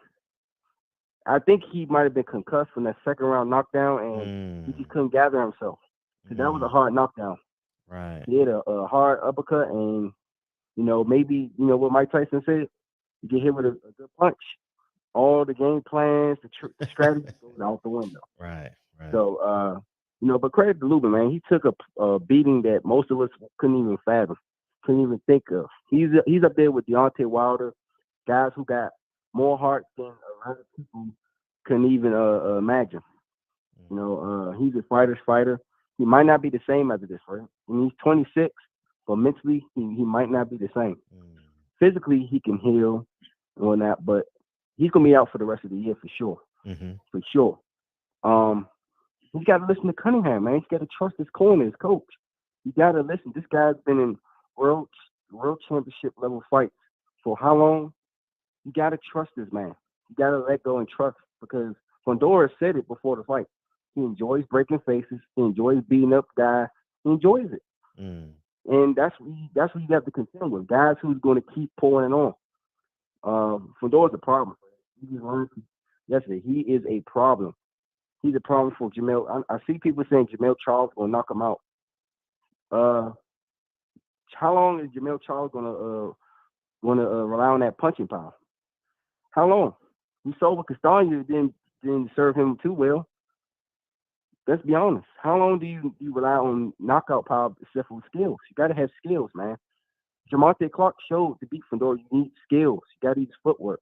I think he might have been concussed from that second round knockdown, and he just couldn't gather himself. So that was a hard knockdown. Right. He hit a hard uppercut, and maybe what Mike Tyson said, you get hit with a good punch, all the game plans, the strategy goes out the window. Right. So, but credit to Lubin, man. He took a beating that most of us couldn't even fathom, couldn't even think of. He's up there with Deontay Wilder, guys who got more heart than a lot of people couldn't even imagine. He's a fighter's fighter. He might not be the same after this, right? I mean, he's 26, but mentally, he might not be the same. Physically, he can heal and whatnot, but he's going to be out for the rest of the year for sure. For sure. He's got to listen to Cunningham, man. He's got to trust his corner, his coach. You got to listen. This guy's been in world championship level fights for how long? You got to trust this man. You got to let go and trust, because Fundora said it before the fight. He enjoys breaking faces. He enjoys beating up guys. He enjoys it. And that's what you have to contend with. Guys who's going to keep pouring it on. Fundora's a problem. He learned yesterday. He is a problem. He's a problem for Jamel. I see people saying Jamel Charles will knock him out. How long is Jamel Charles gonna rely on that punching power? How long? We saw with Castagna didn't serve him too well. Let's be honest. How long do you rely on knockout power except for skills? You got to have skills, man. Jamonte Clark showed to beat Fundora you need skills. You got to use footwork.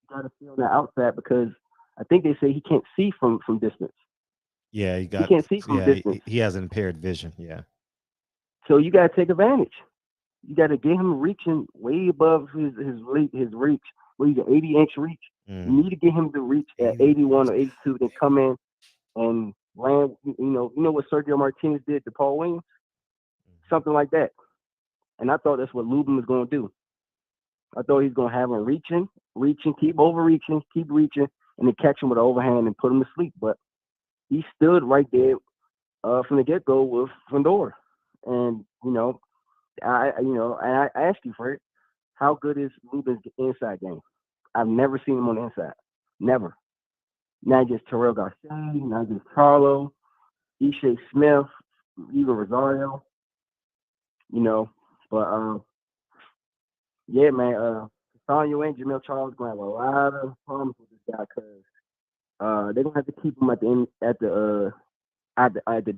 You got to feel on the outside, because I think they say he can't see from distance. Yeah, he can't see from distance. He has impaired vision. Yeah. So you got to take advantage. You got to get him reaching way above his reach. Where he's an 80-inch reach. You need to get him to reach at 81 or 82, then come in and land. You know what Sergio Martinez did to Paul Williams? Something like that. And I thought that's what Lubin was going to do. I thought he's going to have him reaching, keep overreaching, keep reaching, and then catch him with an overhand and put him to sleep. But he stood right there from the get-go with Fundora. And, I ask you, Fred, how good is Lubin's inside game? I've never seen him on the inside. Never. not just Terrell Garcia, not just Carlo, Ishe Smith, even Rosario, you know. But yeah, man, Sonya and Jamil Charles gonna have a lot of problems with this guy because they're gonna have to keep him at the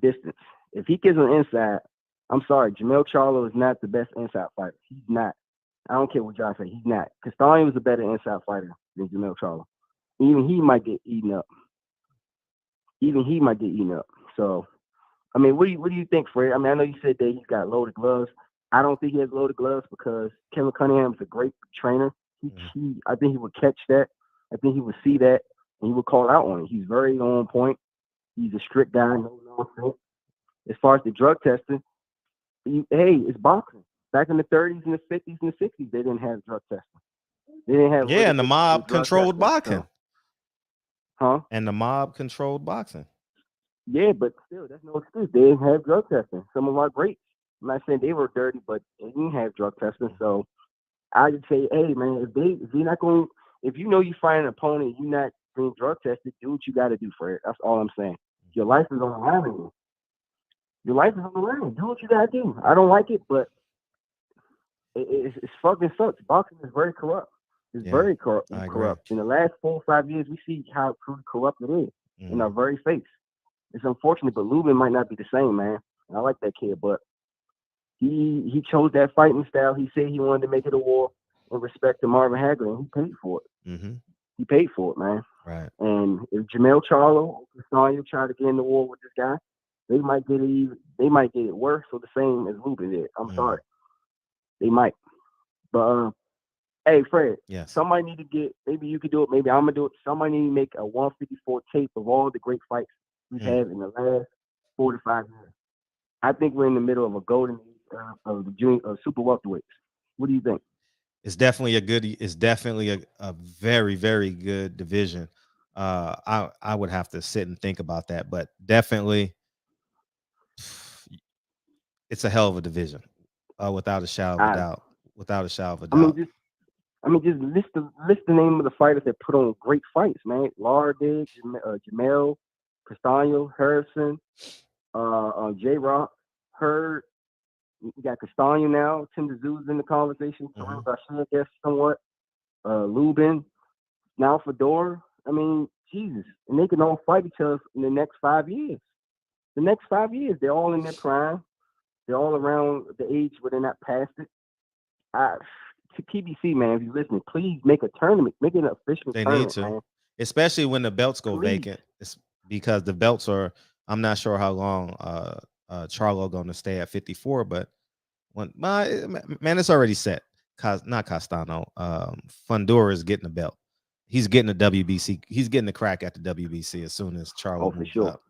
distance. If he gets on inside, I'm sorry, Jamil Charlo is not the best inside fighter. He's not. I don't care what y'all say. He's not. Castagne was a better inside fighter than Jamil Charlo. Even he might get eaten up. So, I mean, what do you think, Fred? I mean, I know you said that he's got loaded gloves. I don't think he has loaded gloves because Kevin Cunningham's a great trainer. I think he would catch that. I think he would see that, and he would call out on it. He's very on point. He's a strict guy, no nonsense. As far as the drug testing, it's boxing. Back in the 30s and the 50s and the 60s, they didn't have drug testing. They didn't have and the mob drug controlled testing, boxing. Huh? And the mob controlled boxing. Yeah, but still, that's no excuse. They didn't have drug testing. Some of our greats, I'm not saying they were dirty, but they didn't have drug testing. So I would say, hey, man, if you know you find an opponent, you're not being drug tested, do what you got to do for it. That's all I'm saying. Your life is on the line. Your life is on the line. Do what you got to do. I don't like it, but it's fucking sucks. Boxing is very corrupt. It's very corrupt. In the last 4 or 5 years, we see how corrupt it is in our very face. It's unfortunate, but Lubin might not be the same, man. I like that kid, but he chose that fighting style. He said he wanted to make it a war in respect to Marvin Hagler, and he paid for it. Mm-hmm. He paid for it, man. Right. And if Jamel Charlo or Castagne try to get in the war with this guy, they might get it worse or the same as Lubin did. I'm sorry. They might. But hey, Fred. Yes. Somebody need to get. Maybe you could do it. Maybe I'm gonna do it. Somebody need to make a 154 tape of all the great fights we've had in the last 4 to 5 years. I think we're in the middle of a golden age of the junior super welterweights. What do you think? It's definitely a very, very good division. I would have to sit and think about that, but definitely it's a hell of a division. Without a shadow of a doubt. Without a shadow of a doubt. Just list the name of the fighters that put on great fights, man. Lara did, Jamel, Castaño, Harrison, J-Rock, Hurd. You got Castaño now. Tim Tszú's in the conversation. Terrell Garcia, I guess, somewhat. Lubin. Now Fundora. I mean, Jesus. And they can all fight each other in the next 5 years. The next 5 years, they're all in their prime. They're all around the age where they're not past it. To PBC, man, if you're listening, please make a tournament. Make it an official tournament, need to. man. Especially when the belts go vacant. It's because the belts are, I'm not sure how long Charlo going to stay at 54, but it's already set. Not Castano. Fundora is getting the belt. He's getting the WBC. He's getting the crack at the WBC as soon as Charlo moves up.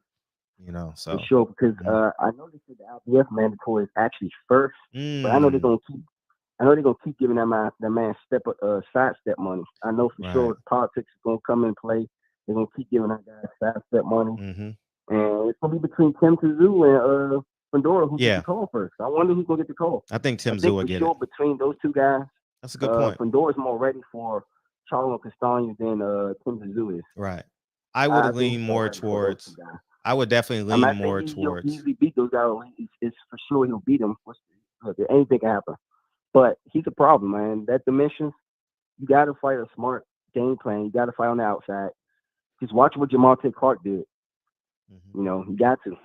You know, so for sure, because I know they said the IBF mandatory is actually first, but I know they're gonna keep giving that man sidestep money. I know for sure politics is gonna come in play. They're gonna keep giving that guy sidestep money, and it's gonna be between Tim Tszú and Fundora who gets the call first. I wonder who's gonna get the call. I think Tim Tszú will get it. Between those two guys, that's a good point. Fundora's more ready for Charlo and Castagne than Tim Tszú is. Right. I would lean more towards. I would definitely lean more towards. He'll easily beat those guys. It's for sure he'll beat them. Anything can happen. But he's a problem, man. That dimension, you got to fight a smart game plan. You got to fight on the outside. Just watch what Jamalte Clark did. You know, you got to.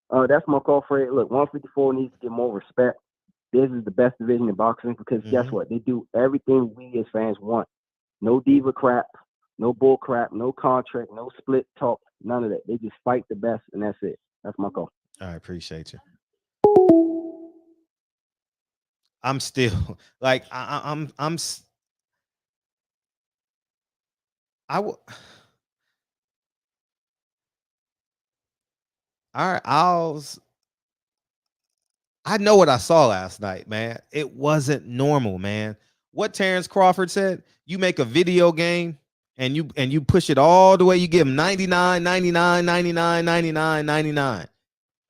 That's my call, Fred. Look, 154 needs to get more respect. This is the best division in boxing because guess what? They do everything we as fans want. No diva crap. No bull crap, no contract, no split talk, none of that. They just fight the best, and that's it. That's my call. I appreciate you. I'm still like I will. All right, I know what I saw last night, man. It wasn't normal, man. What Terrence Crawford said, you make a video game and you push it all the way, you give him 99, 99, 99, 99, 99.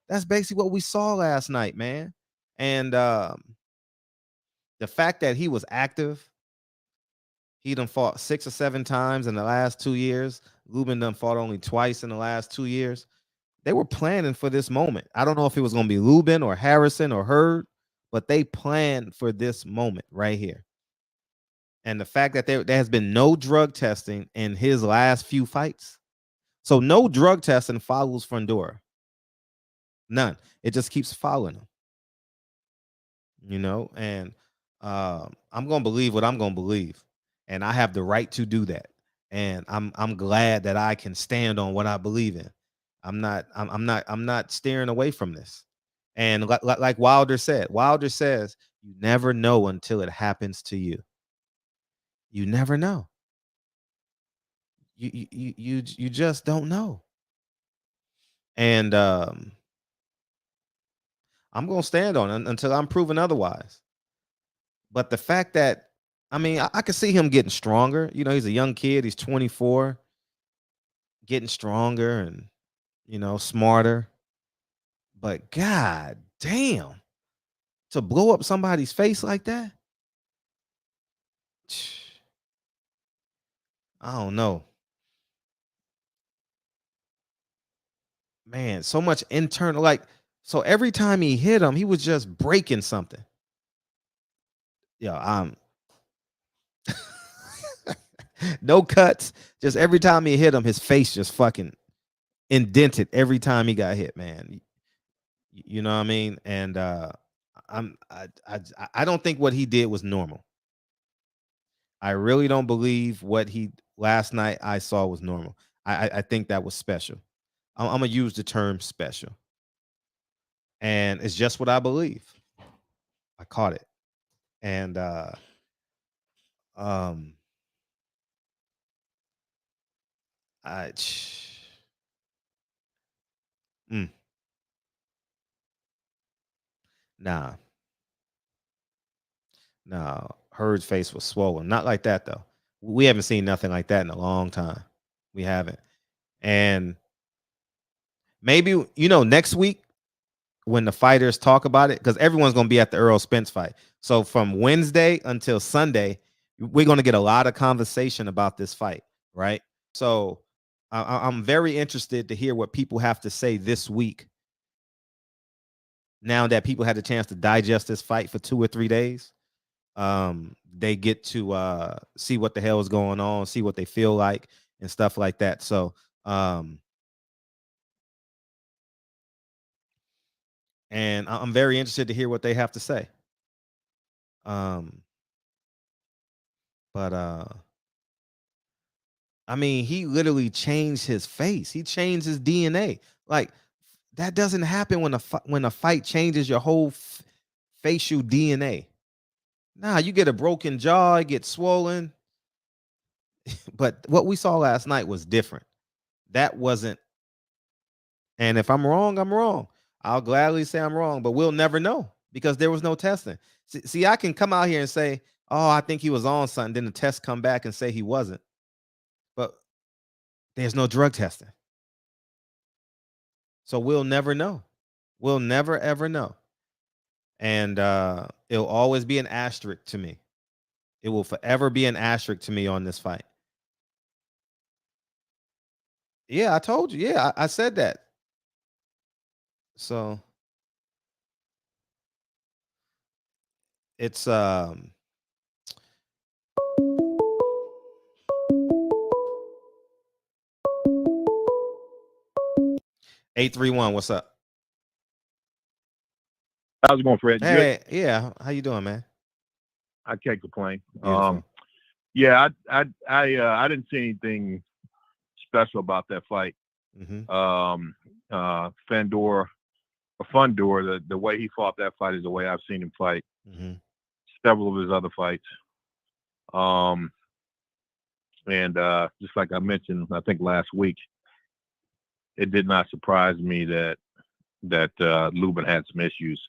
That's basically what we saw last night, man. And the fact that he was active He done fought 6 or 7 times in the last 2 years. Lubin done fought only twice in the last 2 years. They were planning for this moment. I don't know if it was going to be Lubin or Harrison or Hurd, but they planned for this moment right here. And the fact that there has been no drug testing in his last few fights. So no drug testing follows Fundora. None. It just keeps following him. You know, and I'm going to believe what I'm going to believe. And I have the right to do that. And I'm glad that I can stand on what I believe in. I'm not steering away from this. And like Wilder said, Wilder says, you never know until it happens to you. You never know. You just don't know. And I'm gonna stand on it until I'm proven otherwise. But the fact that, I mean, I could see him getting stronger. You know, he's a young kid. He's 24, getting stronger and, you know, smarter. But God damn, to blow up somebody's face like that, I don't know. Man, so much internal, like, so every time he hit him, he was just breaking something. Yeah, no cuts. Just every time he hit him, his face just fucking indented every time he got hit, man. You know what I mean? And I don't think what he did was normal. I really don't believe what he last night I saw was normal. I think that was special. I'm gonna use the term special. And it's just what I believe. I caught it. And I nah. No, Herd's face was swollen. Not like that though. We haven't seen nothing like that in a long time. We haven't. And maybe, you know, next week when the fighters talk about it, because everyone's going to be at the Earl Spence fight. So from Wednesday until Sunday, we're going to get a lot of conversation about this fight, right? So I'm very interested to hear what people have to say this week. Now that people had a chance to digest this fight for 2 or 3 days, they get to see what the hell is going on, see what they feel like and stuff like that. So and I'm very interested to hear what they have to say. But I mean, he literally changed his face. He changed his DNA. Like, that doesn't happen when a fight changes your whole facial DNA. Nah, you get a broken jaw, it gets swollen. But what we saw last night was different. That wasn't. And if I'm wrong, I'm wrong. I'll gladly say I'm wrong, but we'll never know because there was no testing. See, I can come out here and say, oh, I think he was on something. Then the test come back and say he wasn't. But there's no drug testing. So we'll never know. We'll never, ever know. And it'll always be an asterisk to me. It will forever be an asterisk to me on this fight. Yeah, I told you. Yeah, I said that. So it's 831. What's up? How's it going, Fred? Hey, yeah. How you doing, man? I can't complain. Beautiful. Yeah, I didn't see anything special about that fight. Fundora, the way he fought that fight is the way I've seen him fight several of his other fights. And just like I mentioned, I think last week, it did not surprise me that Lubin had some issues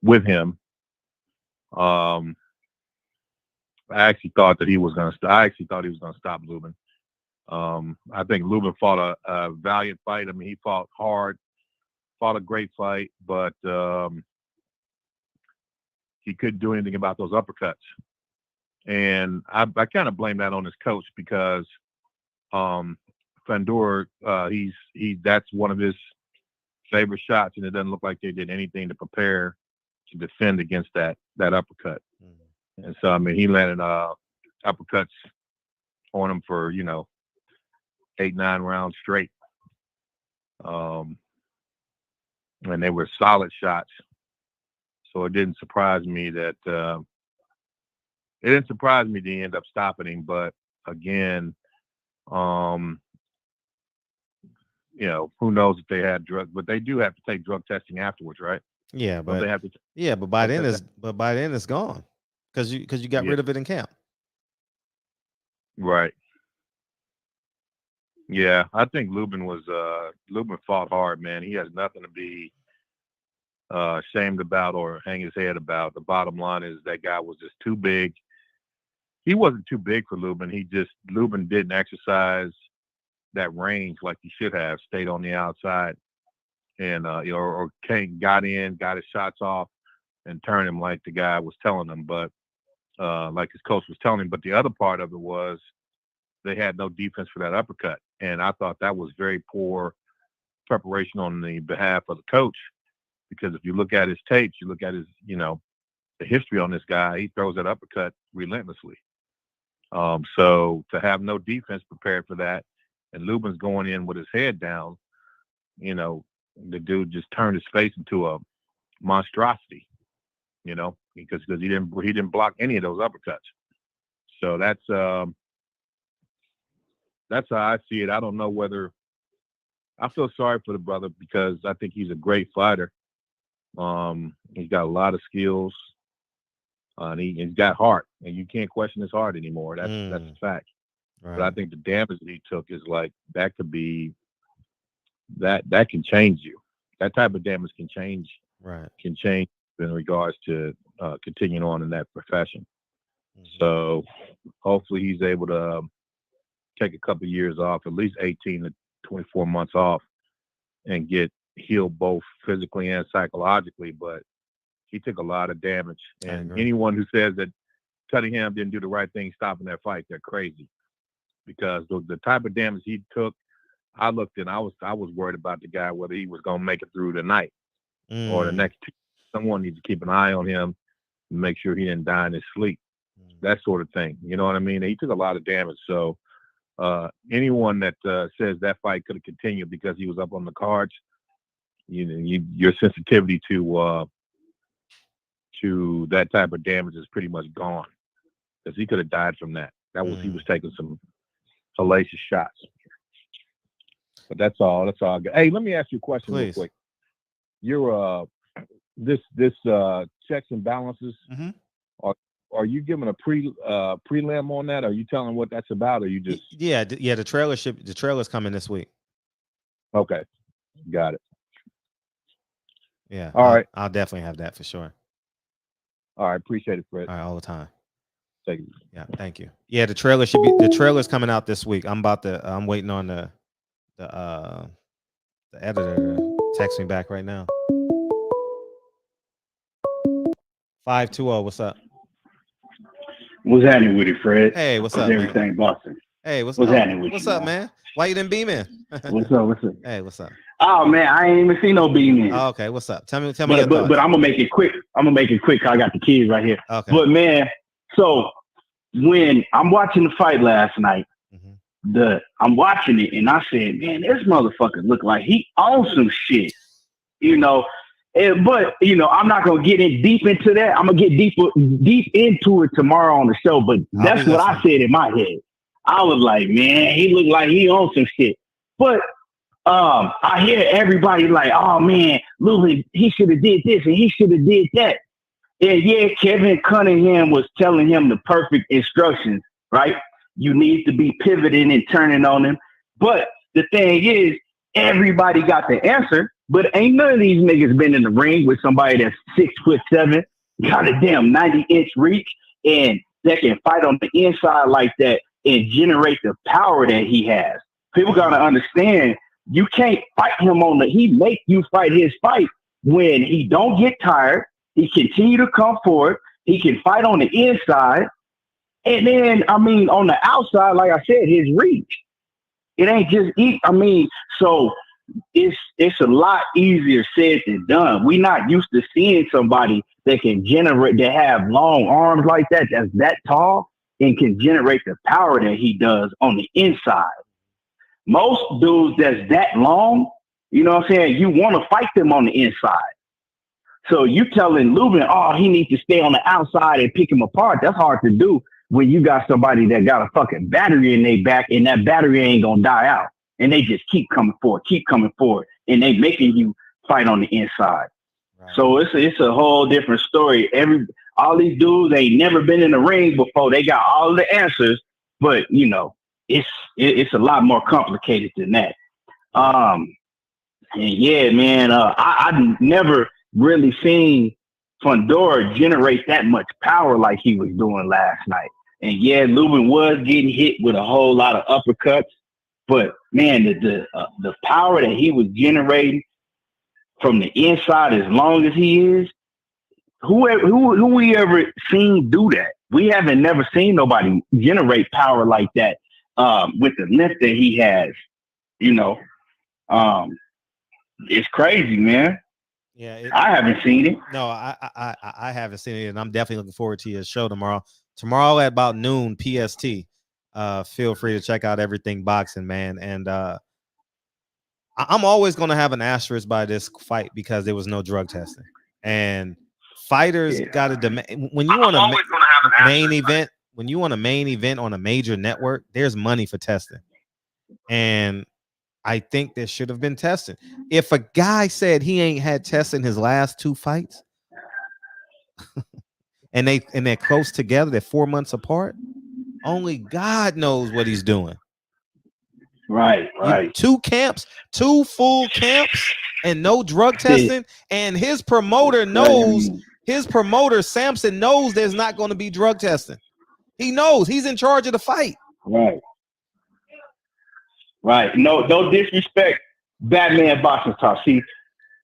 with him. I actually thought that he was going to. I actually thought he was going to stop Lubin. I think Lubin fought a valiant fight. I mean, he fought hard, fought a great fight, but he couldn't do anything about those uppercuts. And I kind of blame that on his coach because Fundora, that's one of his favorite shots, and it doesn't look like they did anything to prepare to defend against that uppercut. Mm-hmm. And so, I mean, he landed uppercuts on him for 8-9 rounds straight. And they were solid shots. So it didn't surprise me that he ended up stopping him. But again, who knows if they had drugs? But they do have to take drug testing afterwards, right? Yeah, but they have to. But by then it's gone because you got rid of it in camp. Right. Yeah, I think Lubin fought hard, man. He has nothing to be ashamed about or hang his head about. The bottom line is that guy was just too big. He wasn't too big for Lubin. Lubin didn't exercise that range like he should have. Stayed on the outside and or got in, got his shots off, and turned him like the guy was telling him. But like his coach was telling him. But the other part of it was they had no defense for that uppercut. And I thought that was very poor preparation on the behalf of the coach, because if you look at his tapes, you look at his, the history on this guy, he throws that uppercut relentlessly. So to have no defense prepared for that, and Lubin's going in with his head down, the dude just turned his face into a monstrosity, because he didn't block any of those uppercuts. So that's how I see it. I don't know whether I feel sorry for the brother because I think he's a great fighter. He's got a lot of skills, and he's got heart, and you can't question his heart anymore. That's a fact. Right. But I think the damage that he took is like that could be that can change you. That type of damage can change. Right. Can change in regards to continuing on in that profession. Mm-hmm. So hopefully he's able to take a couple of years off, at least 18 to 24 months off, and get healed both physically and psychologically. But he took a lot of damage, and anyone who says that Cunningham didn't do the right thing stopping that fight, they're crazy, because the type of damage he took, I looked and I was worried about the guy, whether he was going to make it through the night or the next two. Someone needs to keep an eye on him and make sure he didn't die in his sleep, that sort of thing. You know what I mean? He took a lot of damage. So anyone that says that fight could have continued because he was up on the cards, your sensitivity to that type of damage is pretty much gone, because he could have died from that. He was taking some hellacious shots. But that's all. That's all. Hey, let me ask you a question real quick. You're this checks and balances. Mm-hmm. Are you giving a prelim on that? Are you telling what that's about? Or you just the trailer's coming this week. Okay, got it. Yeah. All right. I'll definitely have that for sure. All right, appreciate it, Fred. All right, all the time. Thank you. Yeah, thank you. Yeah, the trailer's coming out this week. I'm waiting on the editor to text me back right now. 520, what's up? What's happening with it, Fred? Hey, what's up, everything, man? Boston? Hey, what's happening with what's you? What's up, man? Why you didn't beam in? What's up? Hey, what's up? Oh man, I ain't even seen no beam in. Oh, okay, what's up? Tell me your but thoughts. But I'm gonna make it quick. 'Cause I got the kids right here. Okay. But man, so when I'm watching the fight last night, I'm watching it and I said, man, this motherfucker look like he owns some shit, But I'm not gonna get in deep into that. I'm gonna get deep into it tomorrow on the show. But that's what I said in my head. I was like, man, he looked like he owns some shit. But I hear everybody like, oh man, Lubin, he should have did this and he should have did that. And yeah, Kevin Cunningham was telling him the perfect instructions, right? You need to be pivoting and turning on him. But the thing is, everybody got the answer, but ain't none of these niggas been in the ring with somebody that's 6'7", got a damn 90-inch reach, and that can fight on the inside like that and generate the power that he has. People gotta understand, you can't fight him he make you fight his fight when he don't get tired, he continue to come forward, he can fight on the inside, And then, I mean, on the outside, like I said, his reach. It ain't just so it's a lot easier said than done. We're not used to seeing somebody that can generate, that have long arms like that, that's that tall, and can generate the power that he does on the inside. Most dudes that's that long, you know what I'm saying, you want to fight them on the inside. So you telling Lubin, oh, he needs to stay on the outside and pick him apart. That's hard to do when you got somebody that got a fucking battery in their back and that battery ain't gonna die out. And they just keep coming forward, and they making you fight on the inside. Right. So it's a whole different story. All these dudes ain't never been in the ring before. They got all the answers, but you know, it's a lot more complicated than that. And yeah, man, I've never really seen Fundora generate that much power like he was doing last night. And yeah, Lubin was getting hit with a whole lot of uppercuts, but man, the power that he was generating from the inside, as long as he is, who we ever seen do that? We haven't never seen nobody generate power like that with the length that he has. You know, it's crazy, man. Yeah, I haven't seen it. No, I haven't seen it, and I'm definitely looking forward to your show tomorrow. Tomorrow at about noon PST. Feel free to check out Everything Boxing, man. And I'm always going to have an asterisk by this fight because there was no drug testing, and fighters got to demand when you want a main event. When you want a main event on a major network, there's money for testing, and I think there should have been testing. If a guy said he ain't had testing his last 2 fights, and they're close together, they're 4 months apart, only God knows what he's doing. Right. 2 camps, 2 full camps, and no drug testing. And his promoter knows, Samson knows there's not going to be drug testing. He knows he's in charge of the fight. Right. No disrespect. Batman boxing talk. See,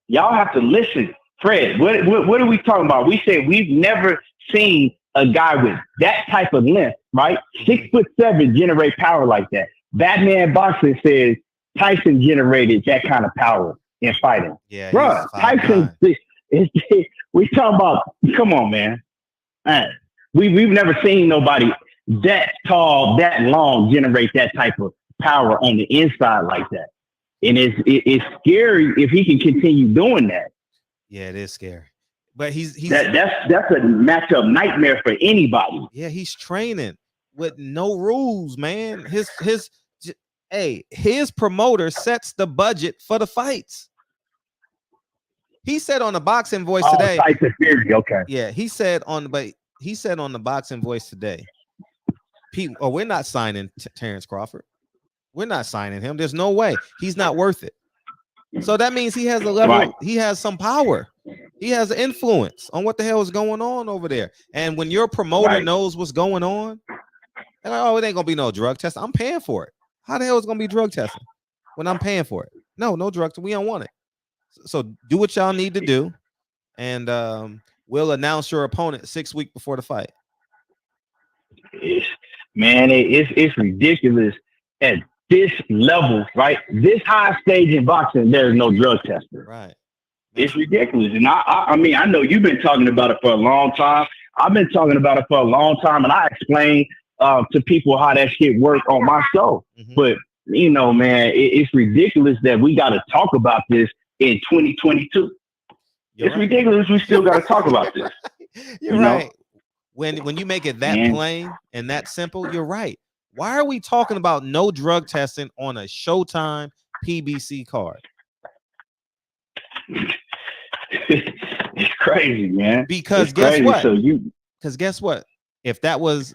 y'all have to listen. Fred, what are we talking about? We said we've never seen a guy with that type of length, right? 6'7" generate power like that. Batman boxing says Tyson generated that kind of power in fighting. Yeah, bro. Tyson, we talking about. Come on, man. We've never seen nobody that tall, that long generate that type of power on the inside like that. And it's scary if he can continue doing that. Yeah, it is scary. But he's that's a matchup nightmare for anybody. Yeah, he's training with no rules, man. His promoter sets the budget for the fights. He said on the Boxing Voice today. Tyson Fury, okay. Yeah, he said on the Boxing Voice today, we're not signing Terrence Crawford. We're not signing him. There's no way. He's not worth it. So that means he has a level. Right. He has some power. He has influence on what the hell is going on over there. And when your promoter knows what's going on, they're like, oh, it ain't gonna be no drug test. I'm paying for it. How the hell is it gonna be drug testing when I'm paying for it? No drug test. We don't want it. So do what y'all need to do, and we'll announce your opponent 6 weeks before the fight. It's ridiculous at this level, right? This high stage in boxing, there's no drug testing. Right. It's ridiculous. And I mean, I know you've been talking about it for a long time. I've been talking about it for a long time, and I explain to people how that shit works on my show. Mm-hmm. But, you know, man, it's ridiculous that we got to talk about this in 2022. It's ridiculous we still got to talk about this. You're right. When you make it that plain and that simple, you're right. Why are we talking about no drug testing on a Showtime PBC card? It's crazy, man. Because guess what? Guess what? If that was,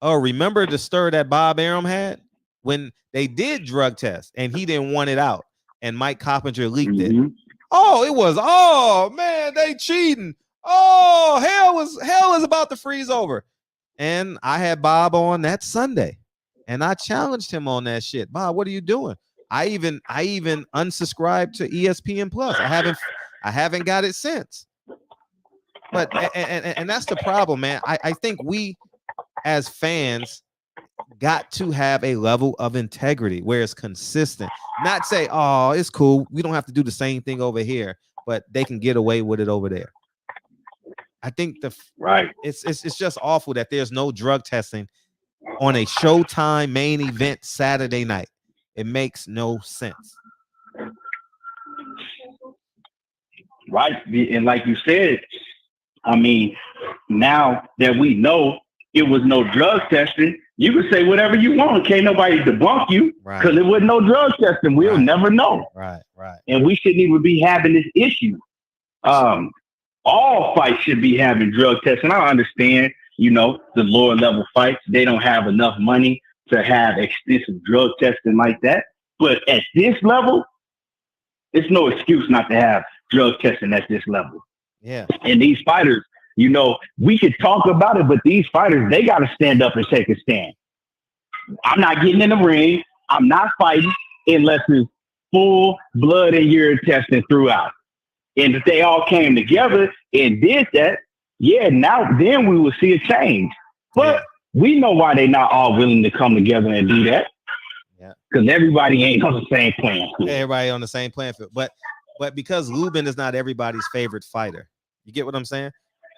remember the stir that Bob Arum had when they did drug test and he didn't want it out and Mike Coppinger leaked it. It was, man, they cheating. Hell is about to freeze over. And I had Bob on that Sunday and I challenged him on that shit. Bob, what are you doing? I even unsubscribed to ESPN Plus. I haven't got it since. But and that's the problem, man. I think we as fans got to have a level of integrity where it's consistent. Not say, oh, it's cool, we don't have to do the same thing over here, but they can get away with it over there. I think it's just awful that there's no drug testing on a Showtime main event Saturday night. It makes no sense. Right. And like you said, I mean, now that we know it was no drug testing, you can say whatever you want. Can't nobody debunk you because it wasn't no drug testing. We'll never know. Right. And we shouldn't even be having this issue. All fights should be having drug testing. I understand, you know, the lower level fights, they don't have enough money to have extensive drug testing like that. But at this level, it's no excuse not to have drug testing at this level. Yeah. And these fighters, you know, we could talk about it, but these fighters, they got to stand up and take a stand. I'm not getting in the ring. I'm not fighting unless it's full blood and urine testing throughout. And if they all came together and did that, then we will see a change. But we know why they're not all willing to come together and do that. Yeah. Because everybody ain't on the same playing field. Everybody on the same playing field. But because Lubin is not everybody's favorite fighter. You get what I'm saying?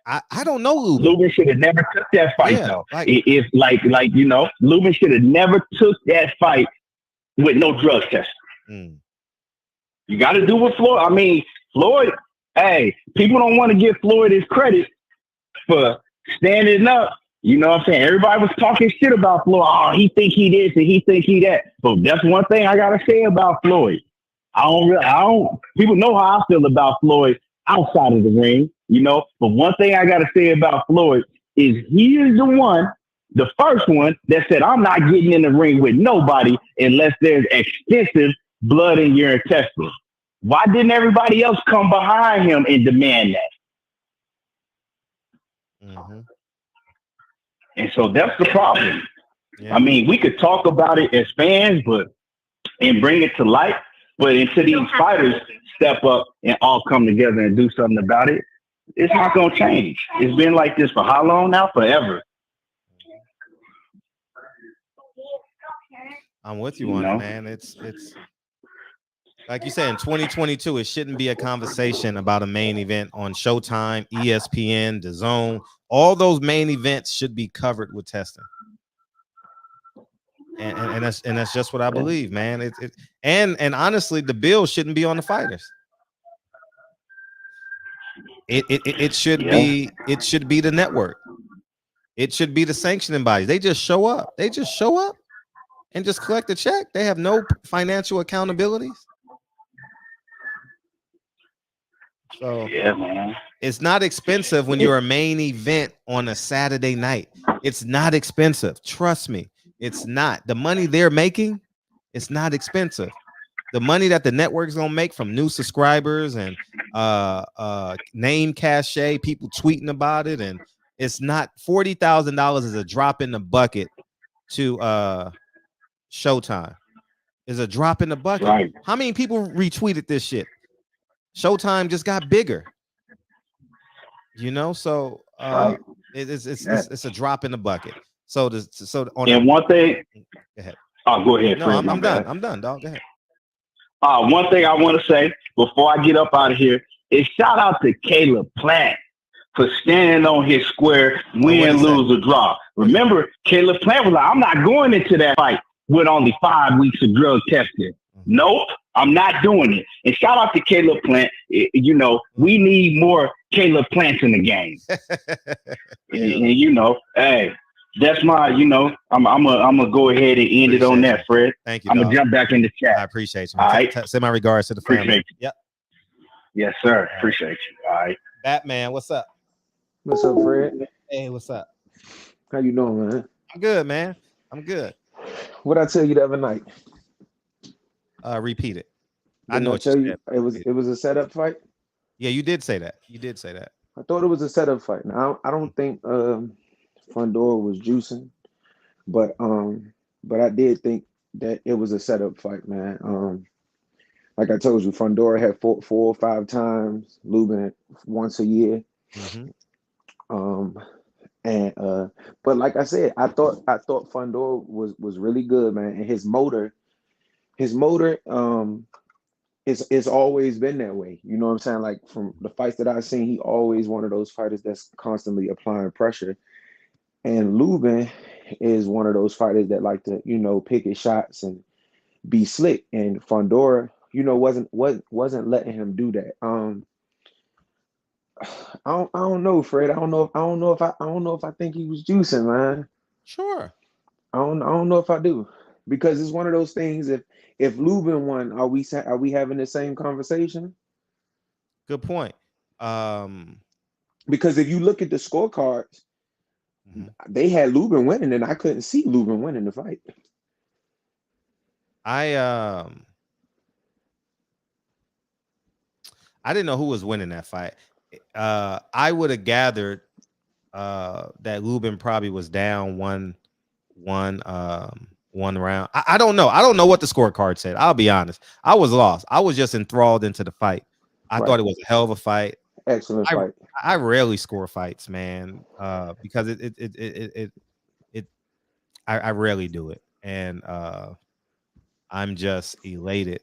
I don't know Lubin. Lubin should have never took that fight, though. If you know, Lubin should have never took that fight with no drug testing. You got to do what Floyd. I mean, Floyd, hey, people don't want to give Floyd his credit for standing up. You know what I'm saying? Everybody was talking shit about Floyd. Oh, he think he this and he think he that. But that's one thing I got to say about Floyd. People know how I feel about Floyd outside of the ring, you know. But one thing I got to say about Floyd is he is the first one that said, I'm not getting in the ring with nobody unless there's extensive blood and urine testing. Why didn't everybody else come behind him and demand that? And so that's the problem. Yeah. I mean, we could talk about it as fans, and bring it to light, but until these fighters step up and all come together and do something about it, it's not going to change. It's been like this for how long now? Forever. I'm with you on it, man. It's like you said, in 2022, it shouldn't be a conversation about a main event on Showtime, ESPN, DAZN. All those main events should be covered with testing. And that's just what I believe, man. And honestly, the bill shouldn't be on the fighters. It should be the network. It should be the sanctioning bodies. They just show up. They just show up and just collect the check. They have no financial accountabilities. So man. It's not expensive when you're a main event on a Saturday night. It's not expensive. Trust me. It's not. The money they're making, it's not expensive. The money that the network's gonna make from new subscribers and name cachet, people tweeting about it, and it's not $40,000 is a drop in the bucket to Showtime. Is a drop in the bucket. Right. How many people retweeted this shit? Showtime just got bigger, you know. So it's a drop in the bucket. So one thing. Go ahead. Oh, go ahead. No, friend, I'm done. I'm done, dog. Go ahead. One thing I want to say before I get up out of here is shout out to Caleb Plant for standing on his square, win, lose, or draw. Remember, Caleb Plant was like, I'm not going into that fight with only 5 weeks of drug testing. Nope. I'm not doing it. And shout out to Caleb Plant. You know, we need more Caleb Plants in the game. and you know, hey, that's my, you know, I'm gonna go ahead and end it on that, Fred. Thank you. I'm gonna jump back in the chat. I appreciate you. All right. Send my regards to the family. Appreciate you. Yep. Yes, sir. Appreciate you. All right. Batman, what's up? What's up, Fred? Hey, what's up? How you doing, man? I'm good, man. I'm good. What'd I tell you the other night? Repeat it. I know what you said. It was a setup fight. Yeah, you did say that. I thought it was a setup fight. Now I don't think Fundora was juicing, but I did think that it was a setup fight, man. Like I told you, Fundora had 4 or 5 times, Lubin once a year. Mm-hmm. And but like I said, I thought Fundora was really good, man. And his motor, it's always been that way. You know what I'm saying? Like from the fights that I've seen, he always one of those fighters that's constantly applying pressure. And Lubin is one of those fighters that like to, pick his shots and be slick. And Fundora, wasn't letting him do that. I don't know, Fred. I don't know if I think he was juicing, man. Sure. I don't know if I do, because it's one of those things. If Lubin won, are we having the same conversation? Good point. Because if you look at the scorecards, they had Lubin winning, and I couldn't see Lubin winning the fight. I didn't know who was winning that fight. I would have gathered that Lubin probably was down one round. I don't know. I don't know what the scorecard said. I'll be honest. I was lost. I was just enthralled into the fight. I thought it was a hell of a fight. Excellent fight. I rarely score fights, man, because I rarely do it, and I'm just elated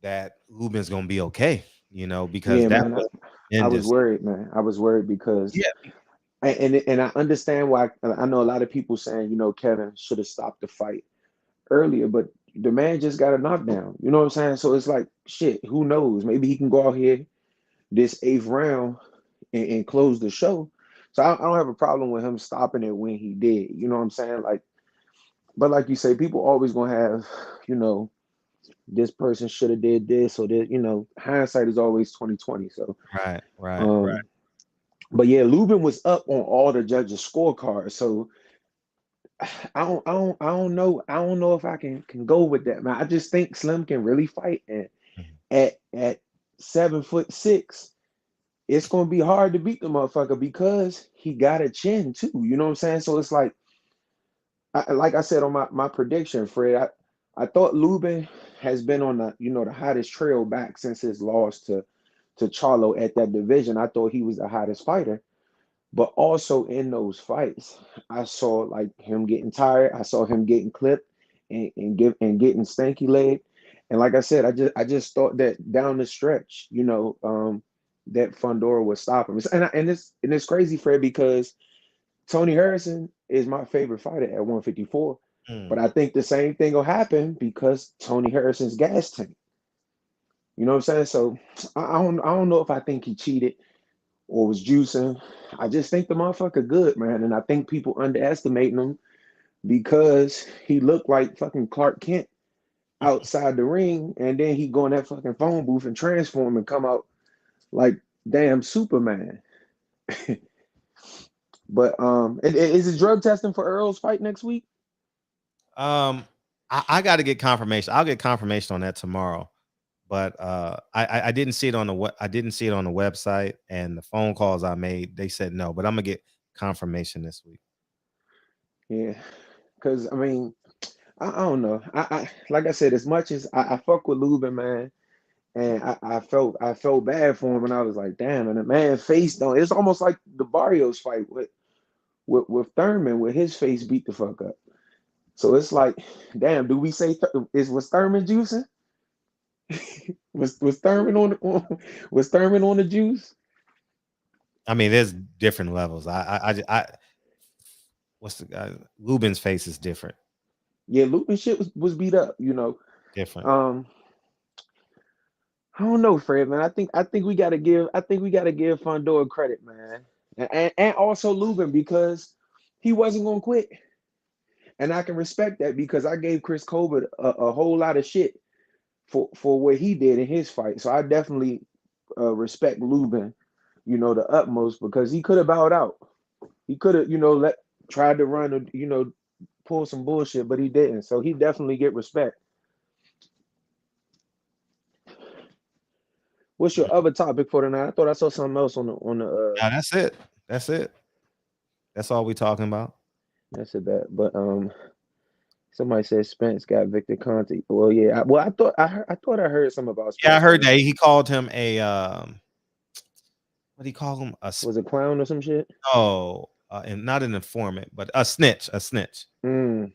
that Lubin's gonna be okay. Because I was worried, man. I was worried because and I understand why. I know a lot of people saying, Kevin should have stopped the fight earlier, but the man just got a knockdown. You know what I'm saying? So it's like, shit, who knows? Maybe he can go out here this 8th round and close the show. So I don't have a problem with him stopping it when he did. You know what I'm saying? But like you say, people always gonna have, this person should have did this or that. Hindsight is always 20/20. So right. But yeah, Lubin was up on all the judges' scorecards. So I don't know if I can go with that, man. I just think Slim can really fight, and at 7'6", it's gonna be hard to beat the motherfucker because he got a chin too. You know what I'm saying? So it's like I said on my prediction, Fred. I thought Lubin has been on the hottest trail back since his loss to Charlo at that division. I thought he was the hottest fighter. But also in those fights, I saw like him getting tired. I saw him getting clipped and getting stanky leg. And like I said, I just thought that down the stretch, that Fundora would stop him. And it's crazy, Fred, because Tony Harrison is my favorite fighter at 154. But I think the same thing will happen because Tony Harrison's gas tank. You know what I'm saying? So I don't know if I think he cheated or was juicing. I just think the motherfucker good, man. And I think people underestimating him because he looked like fucking Clark Kent outside the ring, and then he go in that fucking phone booth and transform and come out like damn Superman. But is it drug testing for Earl's fight next week? I got to get confirmation. I'll get confirmation on that tomorrow. But I didn't see it on the website, and the phone calls I made, they said no. But I'm gonna get confirmation this week. Yeah, because I mean, I don't know. I like I said, as much as I fuck with Lubin, man, and I felt bad for him, and I was like, damn, and the man face don't. It's almost like the Barrios fight with Thurman, where his face beat the fuck up. So it's like, damn, do we say was Thurman juicing? was Thurman on the juice? I mean, there's different levels. What's the guy? Lubin's face is different. Yeah, Lubin shit was beat up, Different. I don't know, Fred, man. I think we gotta give Fundora credit, man. And also Lubin, because he wasn't gonna quit. And I can respect that because I gave Chris Colbert a whole lot of shit for what he did in his fight. So I definitely respect Lubin, the utmost, because he could have bowed out. He could have, tried to run, pull some bullshit, but he didn't. So he definitely get respect. What's your other topic for tonight? I thought I saw something else on the. No, that's it. That's all we talking about. That's it. But somebody said Spence got Victor Conte. Well, yeah. I thought I heard something about Spence. Yeah, I heard that he called him a what do you call him? Was a clown or some shit? Oh, and not an informant, but a snitch. Mm,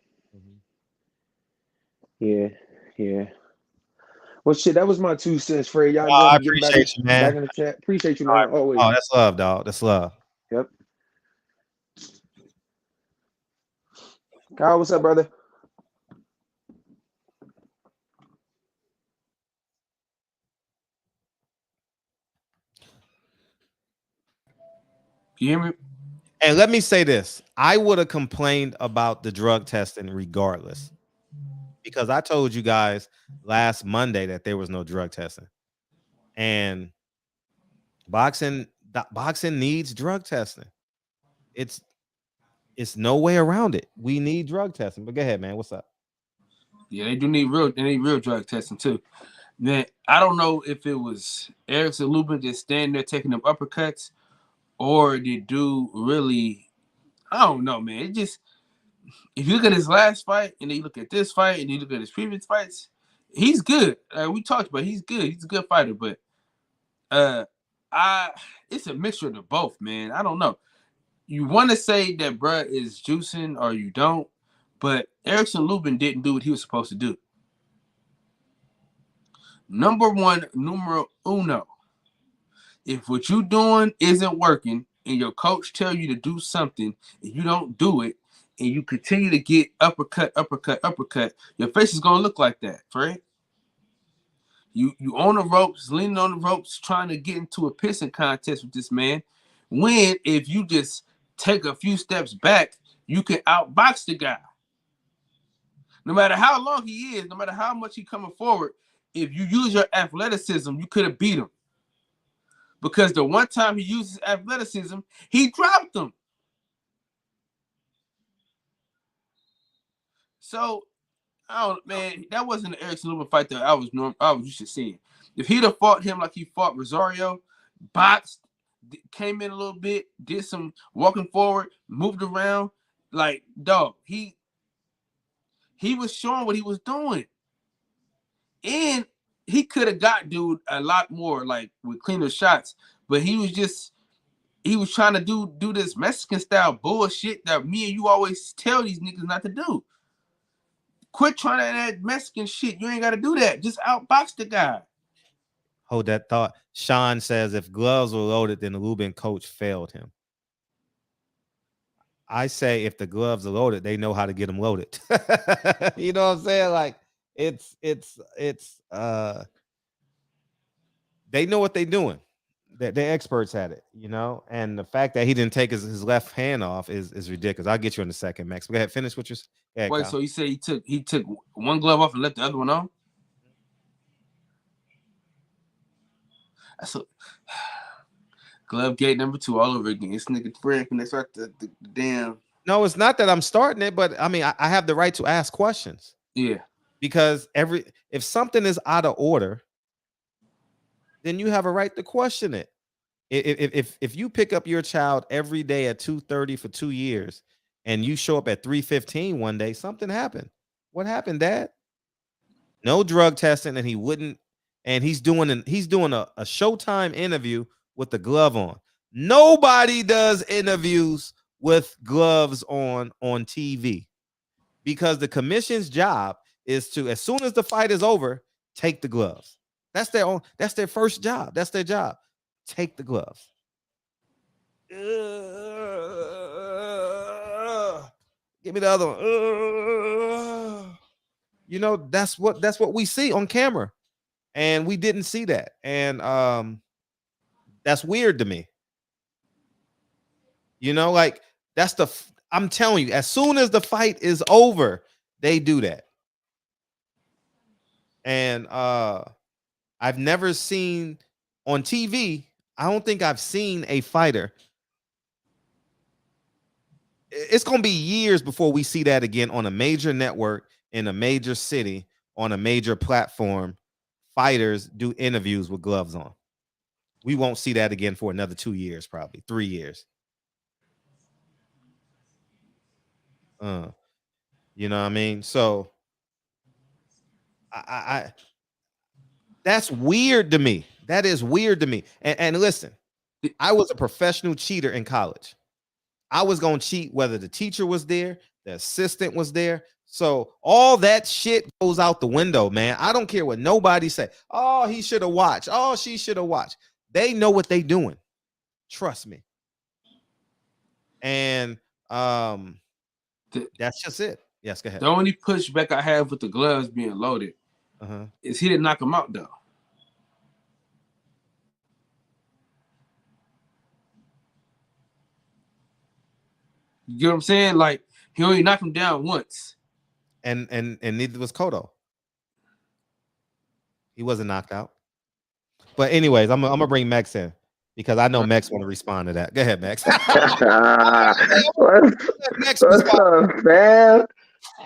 yeah. Well, shit, that was my 2 cents, Fred. Y'all go Oh, ahead I and get appreciate you, man. back in the chat. Appreciate you, All man. right. Always. Oh, that's love, dog. That's love. Yep. Kyle, what's up, brother? You hear me? And let me say this: I would have complained about the drug testing regardless, because I told you guys last Monday that there was no drug testing, and boxing needs drug testing. It's no way around it. We need drug testing. But go ahead, man. What's up? Yeah, they do need real drug testing too. Man, I don't know if it was Erickson Lubin just standing there taking them uppercuts, or did dude really? I don't know, man. It just, if you look at his last fight and then you look at this fight and you look at his previous fights, he's good. We talked about he's good. He's a good fighter, but it's a mixture of the both, man. I don't know. You want to say that bruh is juicing or you don't, but Erickson Lubin didn't do what he was supposed to do. Numero uno. If what you doing isn't working and your coach tell you to do something and you don't do it and you continue to get uppercut, your face is gonna look like that, Fred. You on the ropes, leaning on the ropes, trying to get into a pissing contest with this man. When if you just take a few steps back, you can outbox the guy. No matter how long he is, no matter how much he coming forward, if you use your athleticism, you could have beat him. Because the one time he used his athleticism, he dropped him. So, man, that wasn't an Erickson Lubin fight that I was used to seeing. If he'd have fought him like he fought Rosario, boxed, came in a little bit, did some walking forward, moved around, like, dog, he was showing what he was doing. And he could have got dude a lot more, like, with cleaner shots, but he was trying to do this Mexican style bullshit that me and you always tell these niggas not to do. Quit trying that Mexican shit. You ain't got to do that. Just outbox the guy. Hold that thought. Sean says if gloves were loaded, then the Lubin coach failed him. I say if the gloves are loaded, they know how to get them loaded. You know what I'm saying? Like it's they know what they're doing. They're experts at it, you know. And the fact that he didn't take his left hand off is ridiculous. I'll get you in a second, Max. Go ahead, finish what you're saying. Wait, Kyle. So you say he took one glove off and left the other one on? That's a glove gate number 2 all over again. This nigga Fred can start the damn. No, it's not that I'm starting it, but I mean I have the right to ask questions. Yeah. Because if something is out of order, then you have a right to question it. If you pick up your child every day at 2:30 for 2 years and you show up at 3:15 one day, something happened. What happened, Dad? No drug testing, and he wouldn't. And he's doing a Showtime interview with the glove on. Nobody does interviews with gloves on TV because the commission's job is to, as soon as the fight is over, take the gloves. That's their first job. That's their job. Take the gloves. Give me the other one. You know, that's what we see on camera. And we didn't see that. And that's weird to me. You know, like I'm telling you, as soon as the fight is over, they do that. And I've never seen on TV, I don't think I've seen a fighter. It's going to be years before we see that again on a major network in a major city on a major platform. Fighters do interviews with gloves on. We won't see that again for another 2 years, probably 3 years. You know what I mean? So I that's weird to me. That is weird to me. And listen, I was a professional cheater in college. I was gonna cheat whether the teacher was there, the assistant was there. So all that shit goes out the window, man. I don't care what nobody say. Oh, he should have watched. Oh, she should have watched. They know what they doing. Trust me. And that's just it. Yes, go ahead. The only pushback I have with the gloves being loaded is he didn't knock him out though. You get what I'm saying? Like he only knocked him down once. And neither was Cotto. He wasn't knocked out. But anyways, I'm gonna bring Max in because I know Max want to respond to that. Go ahead, Max. What's up, man?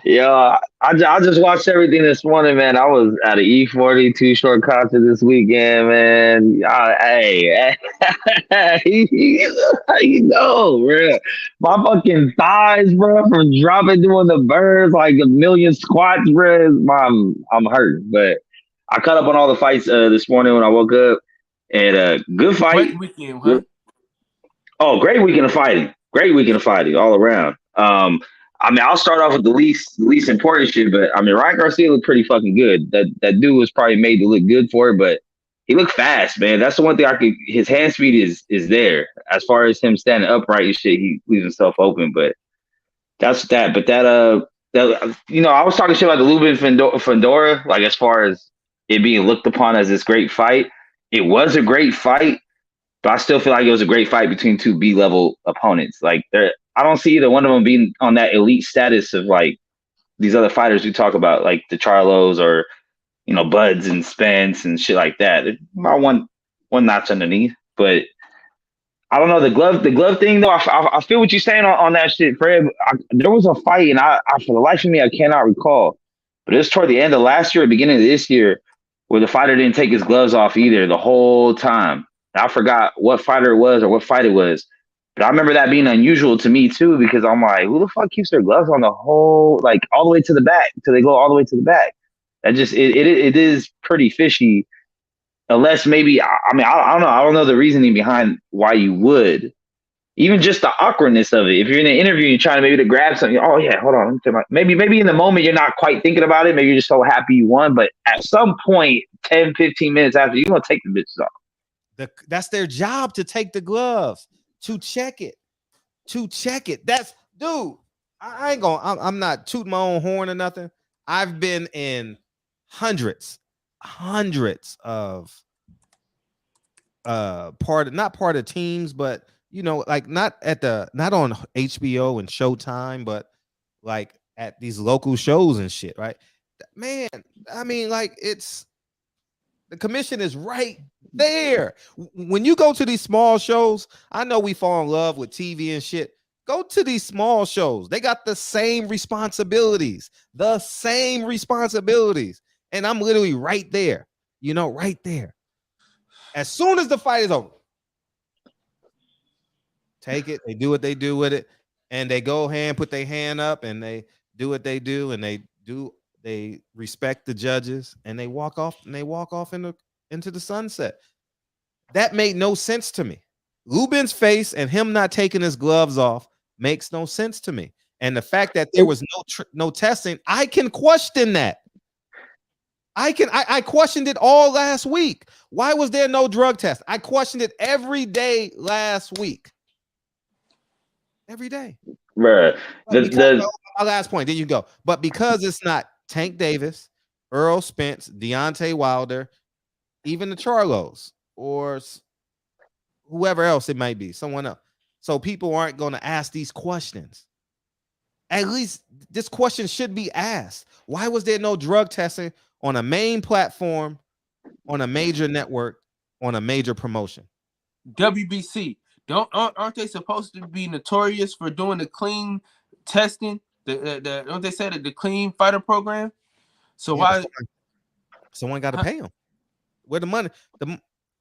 Yo, I just watched everything this morning, man. I was at an E40 Too Short concert this weekend, man. Hey, you know, bro. My fucking thighs, bro, from dropping doing the birds like a million squats, bro. I'm hurting, but I caught up on all the fights this morning when I woke up, and good fight. Great weekend, huh? Oh, great weekend of fighting. Great weekend of fighting all around. I mean, I'll start off with the least important shit, but I mean, Ryan Garcia looked pretty fucking good. That dude was probably made to look good for it, but he looked fast, man. That's the one thing his hand speed is there. As far as him standing upright and shit, he leaves himself open, but that's that. But that you know, I was talking shit about the Lubin Fundora, like as far as it being looked upon as this great fight. It was a great fight, but I still feel like it was a great fight between two B-level opponents. Like I don't see either one of them being on that elite status of like these other fighters we talk about, like the Charlos or, you know, Buds and Spence and shit like that. They're about one notch underneath. But I don't know, the glove thing though. I feel what you're saying on that shit, Fred. There was a fight, and I for the life of me I cannot recall, but it was toward the end of last year, or beginning of this year, where the fighter didn't take his gloves off either the whole time. I forgot what fighter it was or what fight it was. But I remember that being unusual to me too, because I'm like, who the fuck keeps their gloves on the whole, like all the way to the back, till they go all the way to the back? That just it is pretty fishy, unless maybe I mean I don't know. I don't know the reasoning behind why you would. Even just the awkwardness of it. If you're in an interview, you're trying to grab something. Oh yeah, hold on. Maybe in the moment you're not quite thinking about it. Maybe you're just so happy you won. But at some point, 10, 15 minutes after, you're gonna take the bitches off. That's their job, to take the gloves. To check it. That's, dude, I'm not tooting my own horn or nothing. I've been in hundreds of not part of teams, but you know, like not on HBO and Showtime, but like at these local shows and shit, right? Man, I mean, like the commission is right there. When you go to these small shows, I know we fall in love with TV and shit. Go to these small shows. They got the same responsibilities. And I'm literally right there, you know, right there. As soon as the fight is over, take it. They do what they do with it. And they go put their hand up, and they do what they do. And they respect the judges, and they walk off into the sunset. That made no sense to me. Lubin's face and him not taking his gloves off makes no sense to me. And the fact that there was no testing, I can question that. I questioned it all last week. Why was there no drug test? I questioned it every day last week. Every day. Right. My last point. There you go. But because it's not Tank Davis, Earl Spence, Deontay Wilder, even the Charlos, or whoever else it might be, someone else. So people aren't going to ask these questions. At least this question should be asked. Why was there no drug testing on a main platform, on a major network, on a major promotion? WBC, aren't they supposed to be notorious for doing the clean testing? Don't they say that the clean fighter program? So why? Someone got to pay them. Where the money?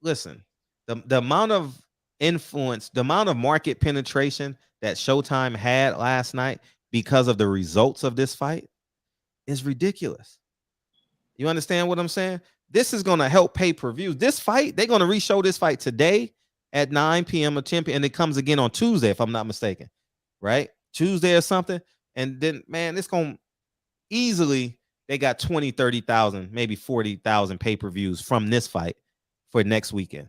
Listen, the amount of influence, the amount of market penetration that Showtime had last night because of the results of this fight is ridiculous. You understand what I'm saying? This is going to help pay-per-views. This fight, they're going to re-show this fight today at 9 p.m. or 10 p.m. and it comes again on Tuesday, if I'm not mistaken. right? Tuesday or something. And then, man, it's going to easily, they got 20, 30,000, maybe 40,000 pay-per-views from this fight for next weekend.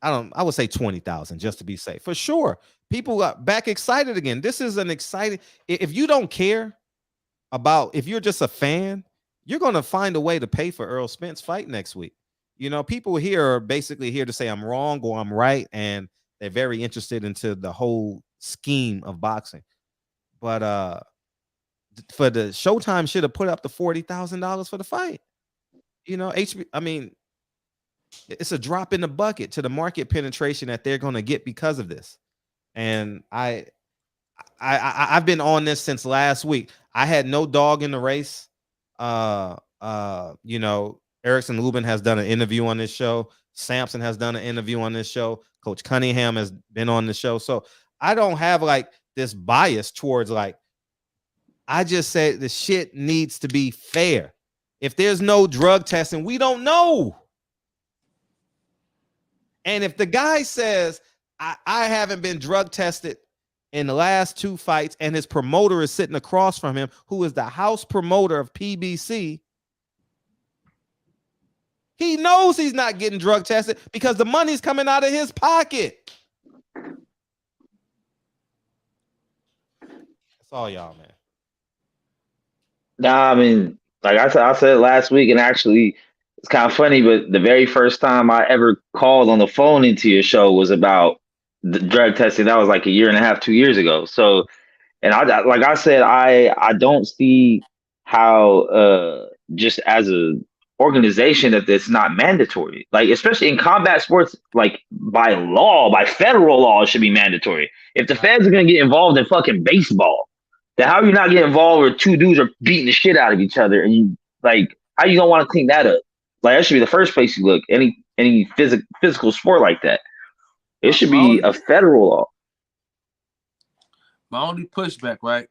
I would say 20,000 just to be safe. For sure. People got back excited again. This is an exciting, if you don't care about, if you're just a fan, you're going to find a way to pay for Errol Spence fight next week. You know, people here are basically here to say I'm wrong or I'm right, and they're very interested into the whole scheme of boxing. But for the Showtime should have put up the $40,000 for the fight. You know, I mean, it's a drop in the bucket to the market penetration that they're going to get because of this. And I've been on this since last week. I had no dog in the race. You know, Erickson Lubin has done an interview on this show. Sampson has done an interview on this show. Coach Cunningham has been on the show. So I don't have like this bias towards like, I just said the shit needs to be fair. If there's no drug testing, we don't know. And if the guy says, I haven't been drug tested in the last 2 fights, and his promoter is sitting across from him, who is the house promoter of PBC, he knows he's not getting drug tested because the money's coming out of his pocket. That's all y'all, man. Nah, I mean, like I said last week, and actually, it's kind of funny, but the very first time I ever called on the phone into your show was about the drug testing. That was like 1.5 years, 2 years ago. So, and like I said, I don't see how just as a organization that it's not mandatory. Like, especially in combat sports, like by law, by federal law, it should be mandatory. If the feds are gonna get involved in fucking baseball, then how are you not getting involved where 2 dudes are beating the shit out of each other, and you like how you gonna want to clean that up? Like, that should be the first place you look. Any physical sport like that, it should be a federal law. My only pushback, right?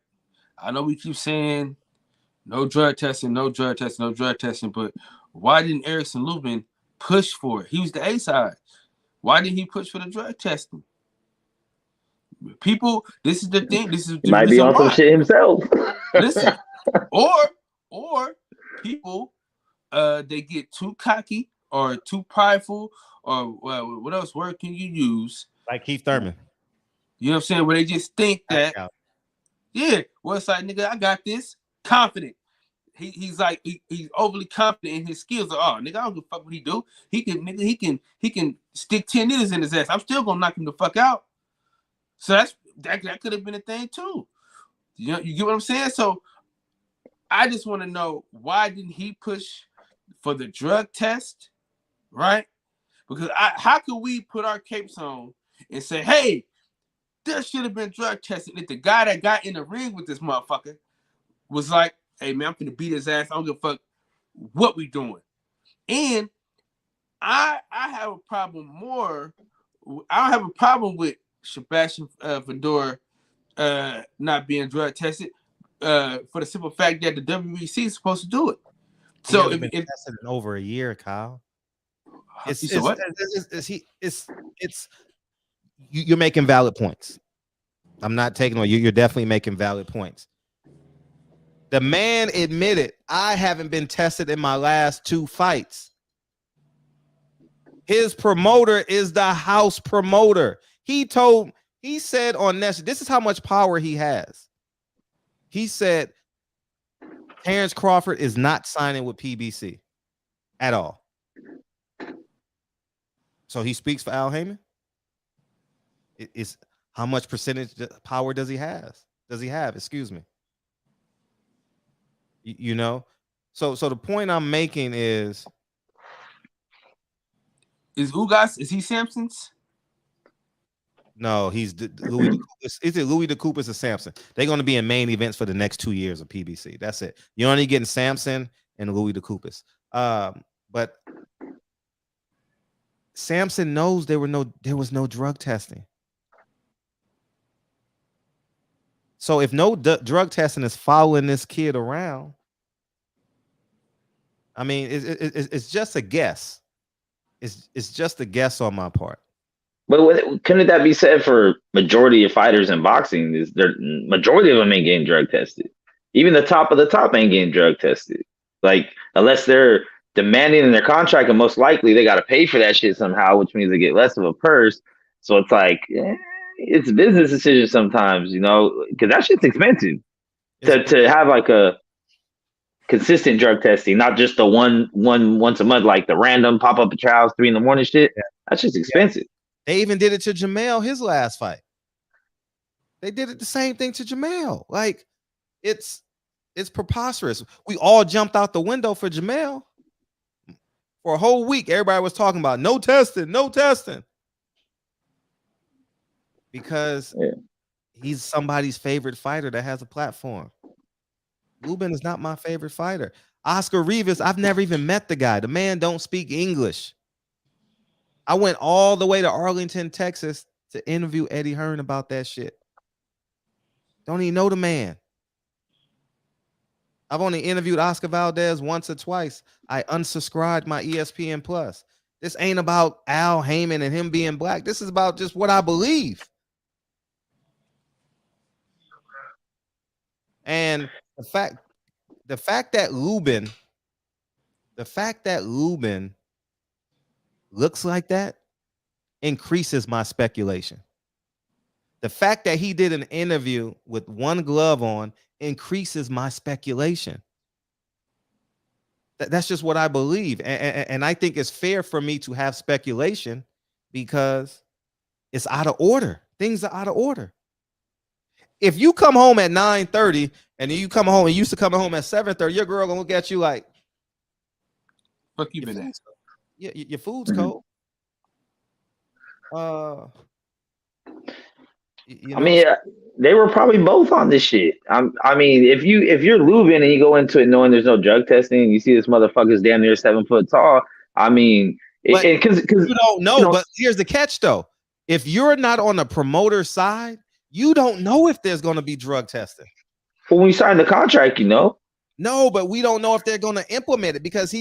I know we keep saying no drug testing, no drug testing, no drug testing, but why didn't Erickson Lubin push for it? He was the A side. Why didn't he push for the drug testing? People, this is the thing. This is the might be on some shit himself. Listen, or people, they get too cocky or too prideful, or what else word can you use? Like Keith Thurman. You know what I'm saying? Where they just think that, yeah, well, it's like, nigga, I got this. Confident. He's like, he's overly confident in his skills. Like, oh, nigga, I don't give a fuck what he do. He can stick 10 needles in his ass. I'm still gonna knock him the fuck out. So that could have been a thing too. You know, you get what I'm saying? So I just want to know, why didn't he push for the drug test, right? Because how could we put our capes on and say, hey, there should have been drug testing if the guy that got in the ring with this motherfucker was like, hey, man, I'm finna beat his ass. I don't give a fuck what we doing. And I have a problem more. I don't have a problem with Sebastian Fundora not being drug tested for the simple fact that the WBC is supposed to do it. So if tested in over a year, Kyle, you're making valid points. I'm not taking on you. You're definitely making valid points. The man admitted, I haven't been tested in my last 2 fights. His promoter is the house promoter. He said on this is how much power he has. He said Terrence Crawford is not signing with PBC at all. So he speaks for Al Heyman. It's how much percentage power does he have? Excuse me. You know, so the point I'm making is Ugas, is he Sampson's? No, he's Louis DeCoupis. Is it Louis DeCoupis or Sampson? They're going to be in main events for the next 2 years of PBC. That's it. You're only getting Sampson and Louis DeCoupis. But Sampson knows there was no drug testing. So if no drug testing is following this kid around, I mean, it's just a guess. It's just a guess on my part. But couldn't that be said for majority of fighters in boxing? Is there majority of them ain't getting drug tested? Even the top of the top ain't getting drug tested. Like unless they're demanding in their contract, and most likely they got to pay for that shit somehow, which means they get less of a purse. So it's like it's a business decision sometimes, you know, because that shit's expensive to have like a consistent drug testing, not just the one once a month, like the random pop up at your house 3 a.m. shit. Yeah. That's just expensive. Yeah. They even did it to Jamel his last fight. They did it the same thing to Jamel. Like it's preposterous. We all jumped out the window for Jamel for a whole week. Everybody was talking about no testing, because he's somebody's favorite fighter that has a platform. Lubin is not my favorite fighter. Oscar Rivas, I've never even met the guy. The man don't speak English. I went all the way to Arlington, Texas to interview Eddie Hearn about that shit. Don't even know the man. I've only interviewed Oscar Valdez once or twice. I unsubscribed my ESPN Plus. This ain't about Al Heyman and him being black. This is about just what I believe. And the fact that Lubin looks like that increases my speculation. The fact that he did an interview with one glove on increases my speculation. That's just what I believe. And I think it's fair for me to have speculation because it's out of order. Things are out of order. If you come home at 9:30 and you come home and you used to come home at 7:30, your girl gonna look at you like, fuck you been at? Yeah, your food's cold. You know? I mean, they were probably both on this shit. I mean, if you're Lubin and you go into it knowing there's no drug testing, and you see this motherfucker's damn near 7 foot tall. I mean, because you don't know. But here's the catch, though: if you're not on the promoter side, you don't know if there's going to be drug testing. Well, when you sign the contract, you know. No, but we don't know if they're going to implement it because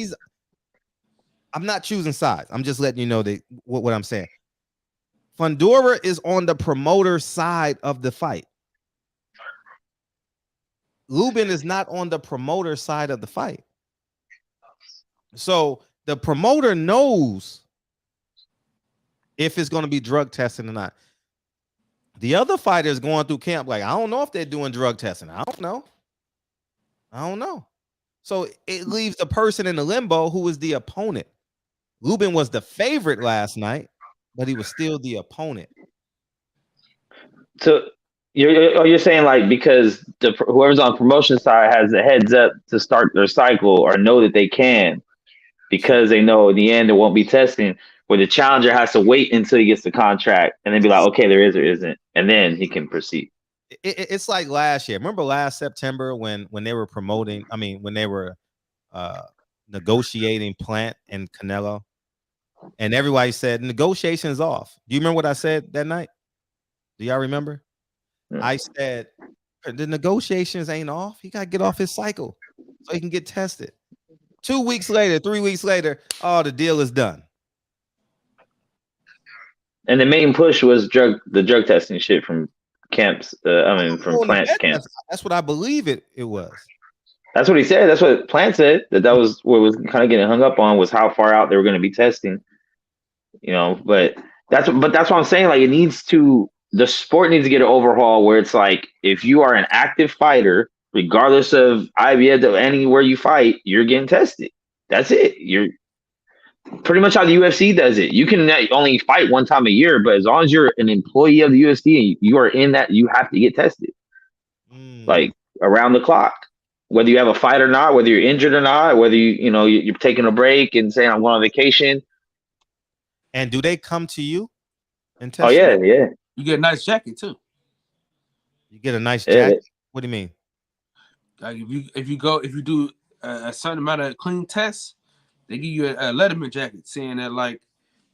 I'm not choosing sides. I'm just letting you know what I'm saying. Fundora is on the promoter side of the fight. Lubin is not on the promoter side of the fight. So the promoter knows if it's going to be drug testing or not. The other fighters going through camp like, I don't know if they're doing drug testing. I don't know. So it leaves the person in the limbo who is the opponent. Lubin was the favorite last night, but he was still the opponent. So you're saying like because whoever's on the promotion side has a heads up to start their cycle or know that they can because they know in the end there won't be testing, where the challenger has to wait until he gets the contract and then be like, okay, there is or isn't, and then he can proceed. It's like last year. Remember last September when they were promoting, when they were negotiating Plant and Canelo, and everybody said negotiations off. Do you remember what I said that night? Do y'all remember? I said the negotiations ain't off. He got to get off his cycle so he can get tested. 2 weeks later, 3 weeks later, the deal is done. And the main push was the drug testing shit from camps. From Plant's camp. That's what I believe it was. That's what he said. That's what Plant said. That was what was kind of getting hung up on, was how far out they were going to be testing. You know, but that's what I'm saying. Like the sport needs to get an overhaul where it's like, if you are an active fighter, regardless of IBF or anywhere you fight, you're getting tested. That's it. You're pretty much how the UFC does it. You can only fight one time a year, but as long as you're an employee of the UFC and you are in that, you have to get tested. Like around the clock, whether you have a fight or not, whether you're injured or not, whether you're taking a break and saying I'm going on vacation. And do they come to you and test? Oh yeah, yeah. You get a nice jacket too. You get a nice jacket. What do you mean? Like if you do a certain amount of clean tests, they give you a Letterman jacket, saying that like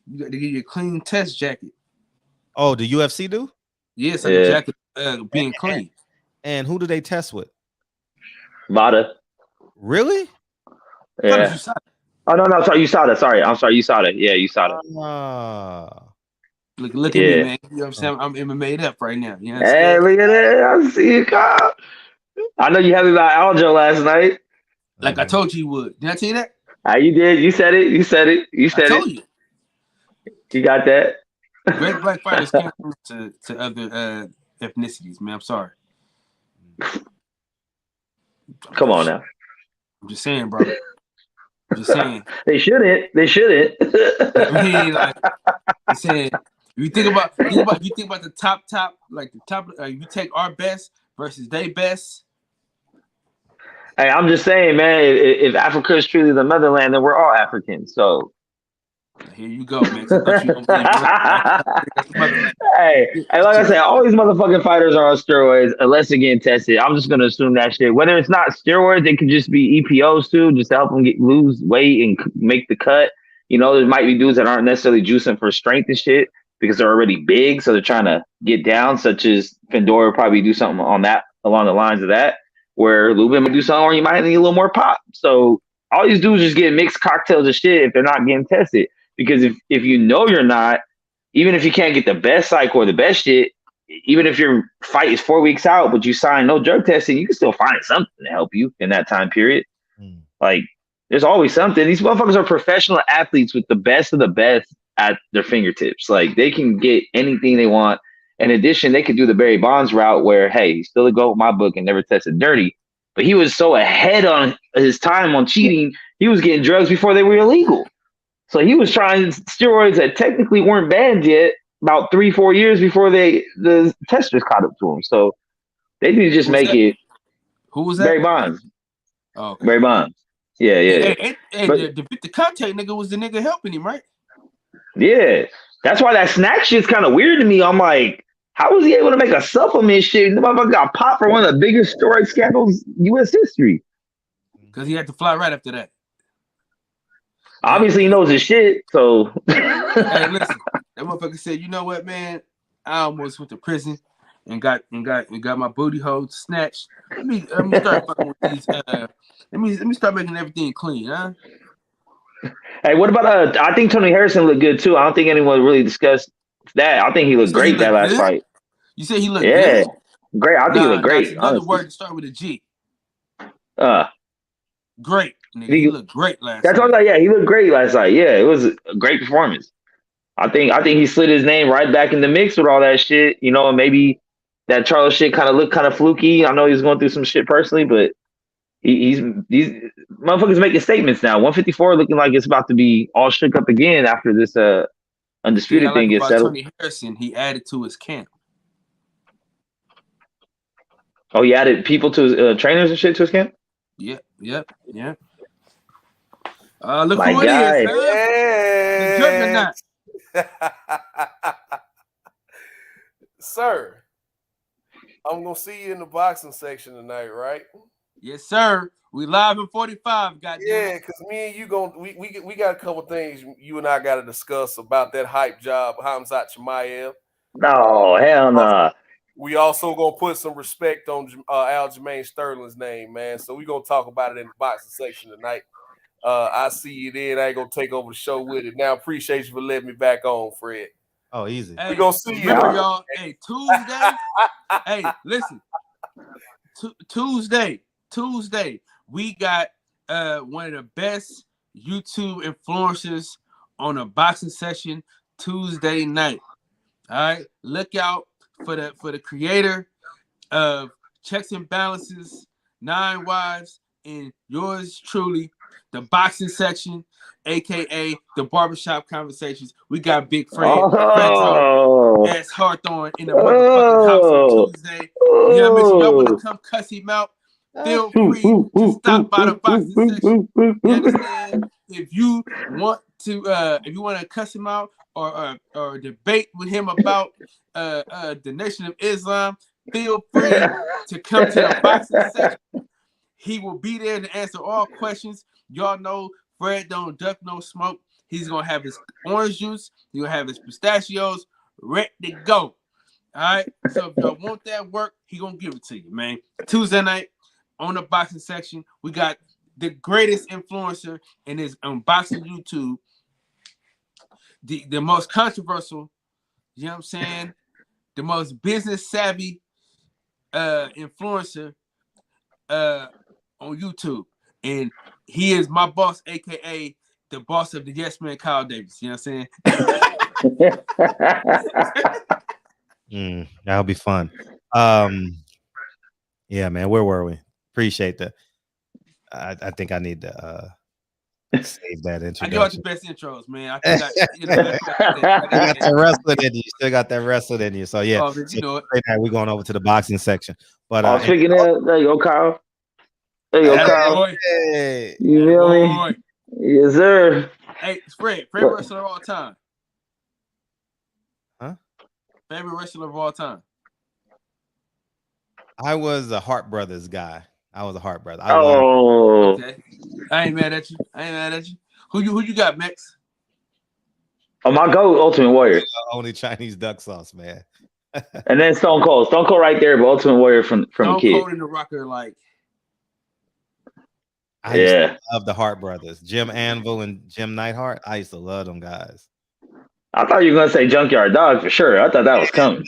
they give you a clean test jacket. Oh, the UFC do? Yes, a jacket being clean. And who do they test with? Vada. Really? Yeah. Oh no, sorry, USADA. Sorry, I'm sorry, USADA. Yeah, USADA. Look at me, man. You know what I'm saying? I'm MMA'd up right now. You understand? Hey, look at that. I see you, Kyle. I know you happy about Aljo last night. Like I told you would. Did I tell you that? You did. You said it. You said it. You said I told you. You got that. Great black fighters can't lose to other ethnicities, man. I'm sorry. Come on now. I'm just saying, bro. I'm just saying. They shouldn't. They shouldn't. I mean, like I'm saying, you think about the top, like the top. You take our best versus they best. Hey, I'm just saying, man. If Africa is truly the motherland, then we're all Africans. So here you go, man. Hey, like I said, all these motherfucking fighters are on steroids unless they're getting tested. I'm just gonna assume that shit. Whether it's not steroids, it could just be EPOs too, just to help them lose weight and make the cut. You know, there might be dudes that aren't necessarily juicing for strength and shit because they're already big, so they're trying to get down. Such as Fundora probably do something on that along the lines of that, where Lubin would do something, or you might need a little more pop. So all these dudes just get mixed cocktails of shit if they're not getting tested. Because if you know you're not, even if you can't get the best psych or the best shit, even if your fight is 4 weeks out, but you sign no drug testing, you can still find something to help you in that time period. Like, there's always something. These motherfuckers are professional athletes with the best of the best at their fingertips. Like, they can get anything they want. In addition, they could do the Barry Bonds route where, hey, he's still a GOAT in my book and never tested dirty. But he was so ahead on his time on cheating, he was getting drugs before they were illegal. So he was trying steroids that technically weren't banned yet about 3-4 years before the testers caught up to him. So they need to just make it. Who was that? Barry Bonds. Oh, okay. Barry Bonds. Yeah. Hey, But, the contact nigga was the nigga helping him, right? yeah. That's why that snack shit's kind of weird to me. I'm like, how was he able to make a supplement shit? The motherfucker got popped for one of the biggest steroid scandals in U.S. history. Because he had to fly right after that. Obviously, he knows his shit, so. Hey, listen, that motherfucker said, "You know what, man? I almost went to prison and got my booty hole snatched. Let me start fucking with these. Let me start making everything clean, huh?" Hey, what about I think Tony Harrison looked good too. I don't think anyone really discussed that. I think he looked great that last fight. You said he looked good? Great. I think he looked great. That's another word to start with a G. Great. Nigga, he looked great last night. Like, yeah, he looked great last night. Yeah, it was a great performance. I think he slid his name right back in the mix with all that shit. You know, and maybe that Charles shit kind of looked kind of fluky. I know he's going through some shit personally, but these motherfuckers making statements now. 154 looking like it's about to be all shook up again after this undisputed thing gets settled. Tony Harrison, he added to his camp. Oh, he added people to his trainers and shit to his camp? Yep. My Look who guy. it is, the juggernaut. Sir, I'm gonna see you in the boxing section tonight, right? Yes, sir. We live in 45, goddamn. Yeah, because me and you we got a couple things you and I got to discuss about that hype job, Hamzat Chimaev. No, hell no. We also gonna put some respect on Aljamain Sterling's name, man. So we gonna talk about it in the boxing section tonight. I see you then. I ain't gonna take over the show with it. Now, appreciate you for letting me back on, Fred. Oh, easy. We gonna see you, y'all. Hey, Tuesday. Hey, listen. Tuesday. We got one of the best YouTube influencers on a boxing session Tuesday night. All right, look out for the creator of Checks and Balances, 9 Wives, and yours truly, the boxing section, aka the barbershop conversations. We got Big Fred, S. Hawthorne in the motherfucking house on Tuesday. You know what I mean? Y'all want to come cuss him out? Feel free to stop by the boxing section. You understand? If you want to cuss him out or debate with him about the Nation of Islam, feel free to come to the boxing section. He will be there to answer all questions. Y'all know Fred don't duck no smoke. He's gonna have his orange juice. He's gonna have his pistachios ready to go. All right. So if y'all want that work, he gonna give it to you, man. Tuesday night on the boxing section, we got the greatest influencer in his boxing YouTube, the most controversial You know what I'm saying? The most business savvy influencer on YouTube. And he is my boss, aka the boss of the Yes Man, Kyle Davis. You know what I'm saying? That'll be fun. Yeah, man. Where were we? Appreciate that. I think I need to save that I give out the introduction. best intros, man. I think You got that wrestling in you. Still got that wrestling in you. So yeah, Oh, man, you know it. we're going over to the boxing section. But Oh, speaking of, there you go, Kyle. There you go, Kyle. Hey. You feel me? Yes, sir. Hey, Fred wrestler of all time. Huh? Favorite wrestler of all time. I was a Hart Brothers guy. I was a Hart brother. Okay. I ain't mad at you. Who you got, Max? Oh, my GOAT, Ultimate Warrior. Only Chinese duck sauce, man. And then Stone Cold. Stone Cold right there, but Ultimate Warrior from Stone a kid. Cold and the Rocker, like. I used to love the Hart Brothers. Jim Anvil and Jim Neidhart. I used to love them guys. I thought you were going to say Junkyard Dog for sure. I thought that was coming.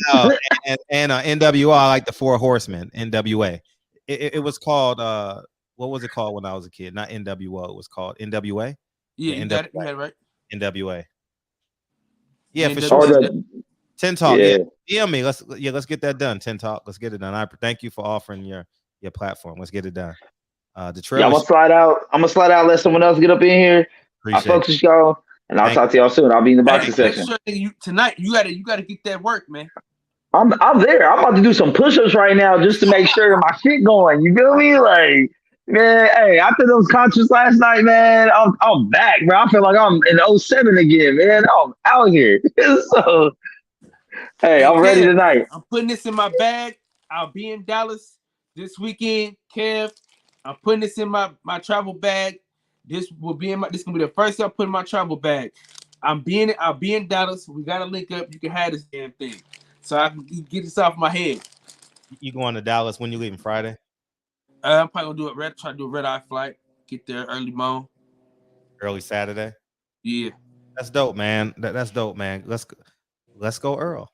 and NWO, I like the Four Horsemen, NWA. It was called, what was it called when I was a kid? Not NWO. It was called NWA. Yeah, you got it. You had it right. NWA. Yeah, for NWA. sure. 10 Talk. Yeah. DM me. Let's get that done. 10 Talk. Let's get it done. I thank you for offering your platform. Let's get it done. The trailer. I'm gonna slide out. Let someone else get up in here. I'll focus y'all, and I'll talk to y'all soon. I'll be in the boxing section. Tonight, you gotta get that work, man. I'm there. I'm about to do some push-ups right now just to make sure my shit going. You feel me? Like, man, hey, after those concerts last night, man, I'm back, bro. I feel like I'm in 07 again, man. I'm out here. So, hey, I'm ready tonight. I'm putting this in my bag. I'll be in Dallas this weekend, Kev. I'm putting this in my travel bag. This gonna be the first thing I put in my travel bag. I'll be in Dallas. We gotta link up. You can have this damn thing. So I can get this off my head. You going to Dallas when you leaving Friday? I'm probably gonna try to do a red-eye flight. Get there early morning. Early Saturday? Yeah. That's dope, man. That's dope, man. Let's go Earl.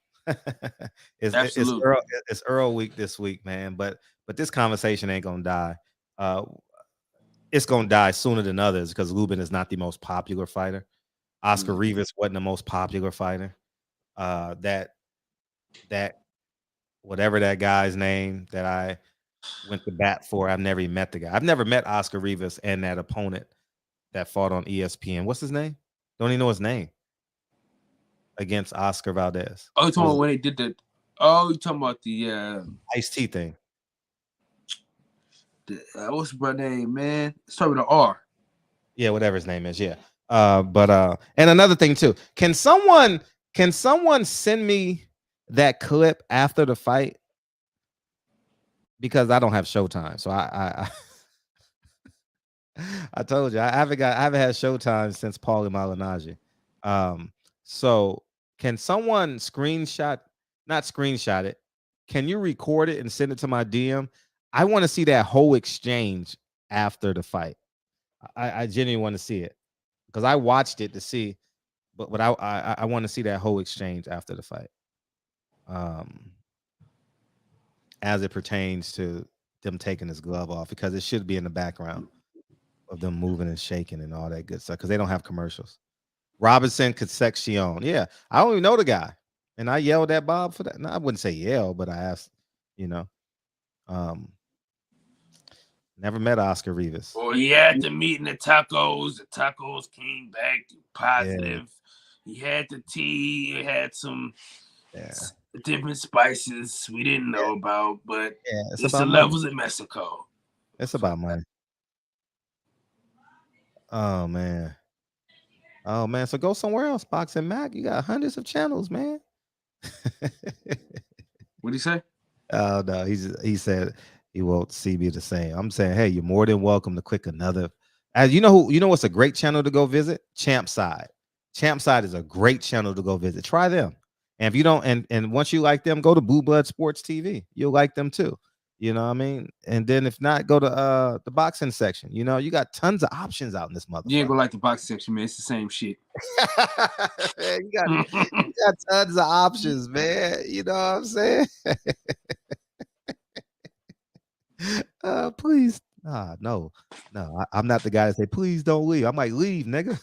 It's Earl week this week, man. But this conversation ain't gonna die. It's gonna die sooner than others because Lubin is not the most popular fighter. Oscar Rivas wasn't the most popular fighter. That whatever that guy's name that I went to bat for, I've never even met the guy. I've never met Oscar Rivas and that opponent that fought on ESPN. What's his name? Don't even know his name. Against Oscar Valdez. Oh, you talking about when they did that? Oh, you talking about the Ice-T thing. What's my name, man? Start with an R. Yeah, whatever his name is. Yeah. And another thing too. Can someone send me that clip after the fight? Because I don't have Showtime. So I told you I haven't had Showtime since Paulie Malignaggi. So can someone not screenshot it? Can you record it and send it to my DM? I want to see that whole exchange after the fight. I genuinely want to see it because I watched it to see, but I want to see that whole exchange after the fight. As it pertains to them taking his glove off, because it should be in the background of them moving and shaking and all that good stuff because they don't have commercials. Robinson Concepcion. Yeah, I don't even know the guy. And I yelled at Bob for that. No, I wouldn't say yell, but I asked, never met Oscar Rivas. Well, he had the meat and the tacos. The tacos came back positive. Yeah. He had the tea. He had some different spices we didn't know about, but it's the levels in Mexico. It's about money. Oh, man. So go somewhere else, Boxing Mac. You got hundreds of channels, man. What'd he say? Oh, no. He said he won't see me the same. I'm saying, hey, you're more than welcome to click another. As you know what's a great channel to go visit? Champside. Champside is a great channel to go visit. Try them. And if you don't, and once you like them, go to Blue Blood Sports TV. You'll like them too. You know what I mean? And then if not, go to the boxing section. You know, you got tons of options out in this motherfucker. You ain't gonna like the box section, man. It's the same shit. Man, you got tons of options, man. You know what I'm saying? Please. No. I'm not the guy to say, please don't leave. I'm like, leave, nigga.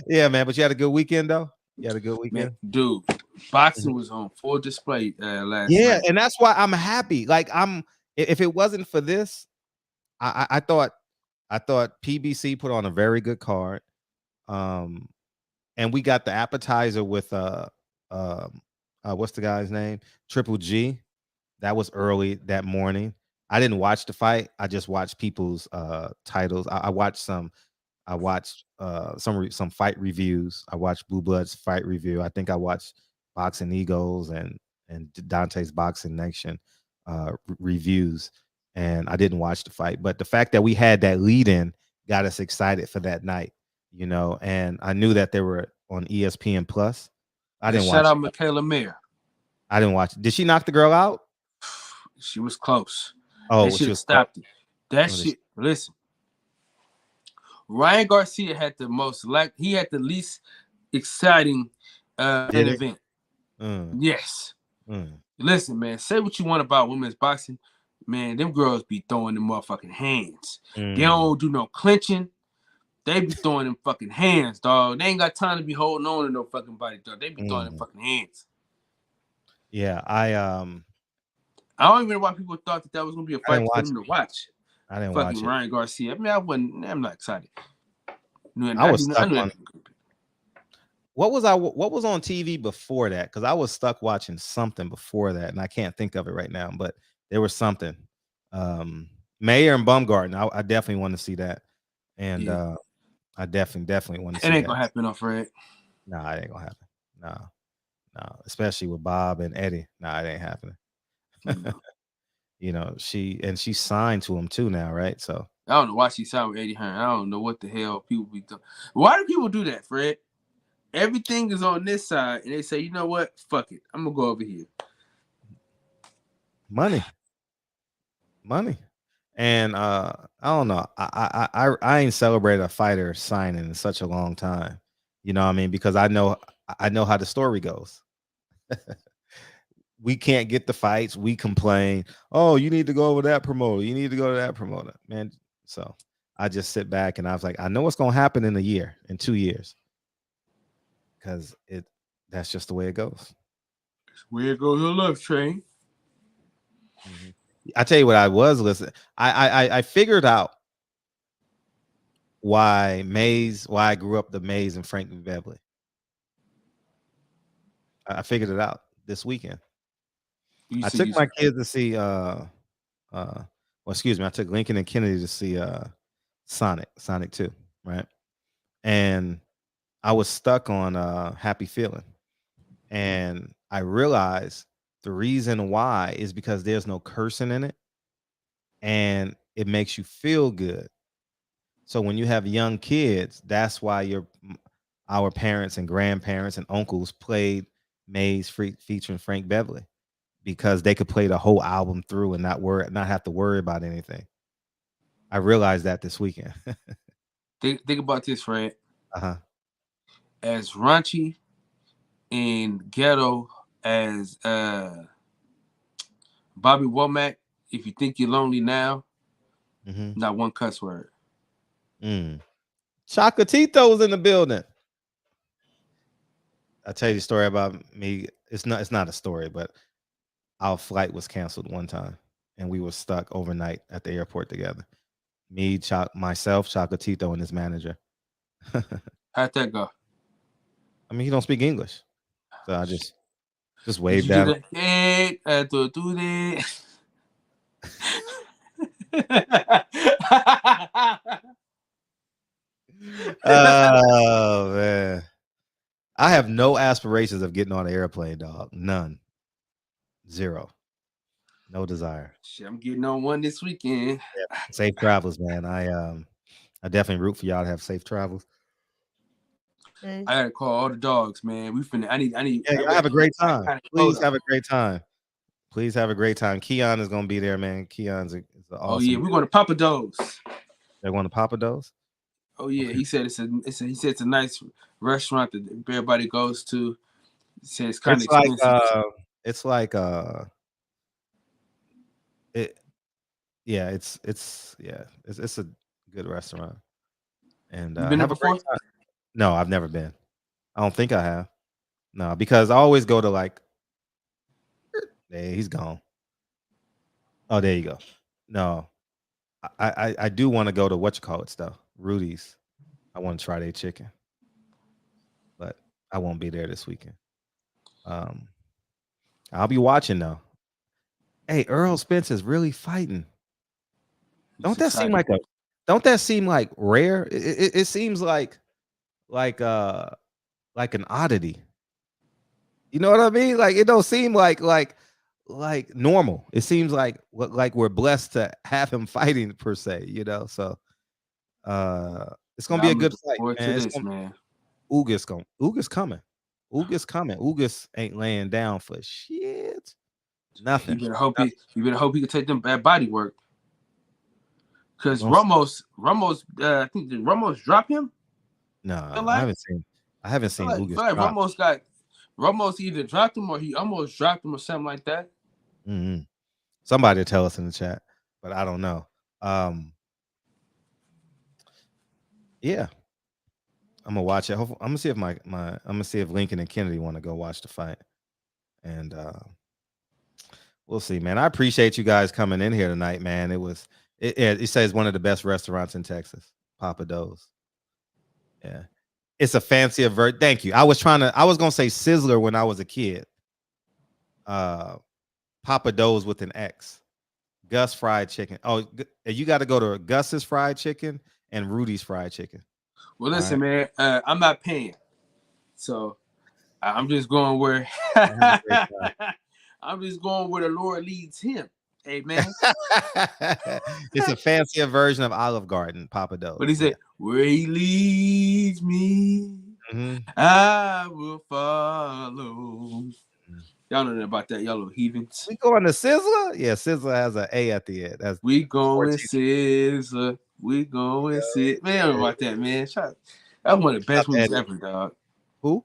Yeah, man. But you had a good weekend, though? You had a good weekend? Man, dude, boxing was on full display last Yeah, night. and that's why I'm happy. Like, if it wasn't for this, I thought PBC put on a very good card. And we got the appetizer with what's the guy's name? Triple G. That was early that morning. I didn't watch the fight. I just watched people's titles. I watched some fight reviews. I watched Blue Blood's fight review. I think I watched Boxing Eagles and Dante's Boxing Nation reviews, and I didn't watch the fight. But the fact that we had that lead in got us excited for that night, you know. And I knew that they were on ESPN Plus. I didn't watch. Shout out Michaela Mayer. I didn't watch. Did she knock the girl out? She was close. Oh, that shit stopped it. That shit. Listen, Ryan Garcia had the most he had the least exciting event. Yes. Listen, man. Say what you want about women's boxing, man. Them girls be throwing them motherfucking hands. They don't do no clinching. They be throwing them fucking hands, dog. They ain't got time to be holding on to no fucking body, dog. They be throwing them fucking hands. Yeah, I don't even know why people thought that was gonna be a fight for them to watch. I didn't fucking watch it. Ryan Garcia. I mean, I'm not excited. I was stuck on. What was on TV before that? Because I was stuck watching something before that, and I can't think of it right now. But there was something. Mayer and Baumgarten. I definitely want to see that, and I definitely want to see that. It ain't gonna happen, though, Fred. No, it ain't gonna happen. No, especially with Bob and Eddie. No, it ain't happening. You know, she signed to him too now, right? So I don't know why she signed with Eddie Hearn. I don't know what the hell people be doing. Why do people do that, Fred? Everything is on this side, and they say, you know what? Fuck it. I'm gonna go over here. Money. And I don't know. I ain't celebrated a fighter signing in such a long time. You know what I mean? Because I know how the story goes. We can't get the fights. We complain. Oh, you need to go over that promoter. You need to go to that promoter, man. So I just sit back and I was like, I know what's gonna happen in a year, in 2 years, because that's just the way it goes. Where goes the love train? I tell you what, I was listening. I figured out why I grew up the Mays and Frank Beverly. I figured it out this weekend. I took my kids to see I took Lincoln and Kennedy to see Sonic 2, right? And I was stuck on Happy Feeling. And I realized the reason why is because there's no cursing in it, and it makes you feel good. So when you have young kids, that's why our parents and grandparents and uncles played Mays featuring Frank Beverly, because they could play the whole album through and not have to worry about anything. I realized that this weekend. Think about this, Fred. Uh-huh. As raunchy and ghetto as Bobby Womack, if you think you're lonely now, not one cuss word. Chocolatito's in the building. I'll tell you the story about me. It's not a story, but our flight was canceled one time, and we were stuck overnight at the airport together. Me, myself, Chocolatito, and his manager. How'd that go? I mean, he don't speak English, so I just waved down. Hey, do Oh man, I have no aspirations of getting on an airplane, dog. None. Zero. No desire. Shit, I'm getting on one this weekend. Yeah, safe travels, man. I definitely root for y'all to have safe travels. I gotta call all the dogs, man. I need. Yeah, y'all have a great time. Please have a great time. Please have a great time. Keon is gonna be there, man. Keon's is awesome. Oh yeah, we're going to Papa Do's. They're going to Papa Do's. Oh yeah, okay. He said it's a nice restaurant that everybody goes to. He said it's kind of expensive. It's like it's a good restaurant. And you been there before? No, I've never been. I don't think I have. No, because I always go to like. Hey, he's gone. Oh, there you go. No, I do want to go to stuff. Rudy's. I want to try their chicken, but I won't be there this weekend. I'll be watching though. Hey, Earl Spence is really fighting. Don't that seem like rare? It seems like an oddity. You know what I mean? Like it don't seem like normal. It seems like we're blessed to have him fighting per se, you know. So it's gonna be a good fight, man. Ugas coming. Ugas ain't laying down for shit. Nothing. You better hope he can take them bad body work. Because Ramos, I think did Ramos drop him? No, I haven't seen Ugas like Ramos either dropped him or he almost dropped him or something like that. Mm-hmm. Somebody tell us in the chat, but I don't know. Yeah, I'm gonna watch it. I'm gonna see if I'm gonna see if Lincoln and Kennedy want to go watch the fight, and we'll see, man. I appreciate you guys coming in here tonight, man. It says one of the best restaurants in Texas, Papa Do's. Yeah. It's a fancier version. Thank you. I was gonna say Sizzler when I was a kid. Papa Do's with an X. Gus Fried Chicken. Oh, you got to go to Gus's Fried Chicken and Rudy's Fried Chicken. Well, listen, man. I'm not paying, so I'm just going where I'm just going where the Lord leads him. Hey, man. It's a fancier version of Olive Garden, Papa Do's. But he said, where he leads me, I will follow. Y'all know about that, y'all little heathens. We going to Sizzler? Yeah, Sizzler has an A at the end. We going Sizzler. We going Sizzler. Man, I don't know about that, man. That's one of the best movies ever, dog. Who?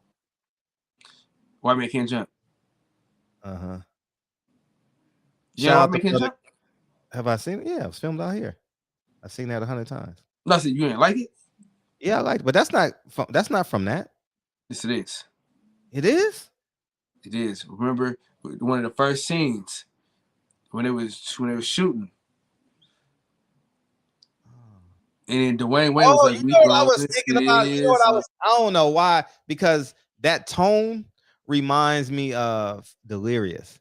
White Man Can't Jump. Uh-huh. Yeah, White Man Can't Jump? Have I seen it? Yeah, it was filmed out here. I've seen that 100 times. No, so you ain't like it? Yeah, I like it, but that's not from that. Yes, it is. It is? It is. Remember one of the first scenes when it was shooting. And Dwayne Wayne was like, you know what I was thinking about? You know what I don't know why, because that tone reminds me of Delirious.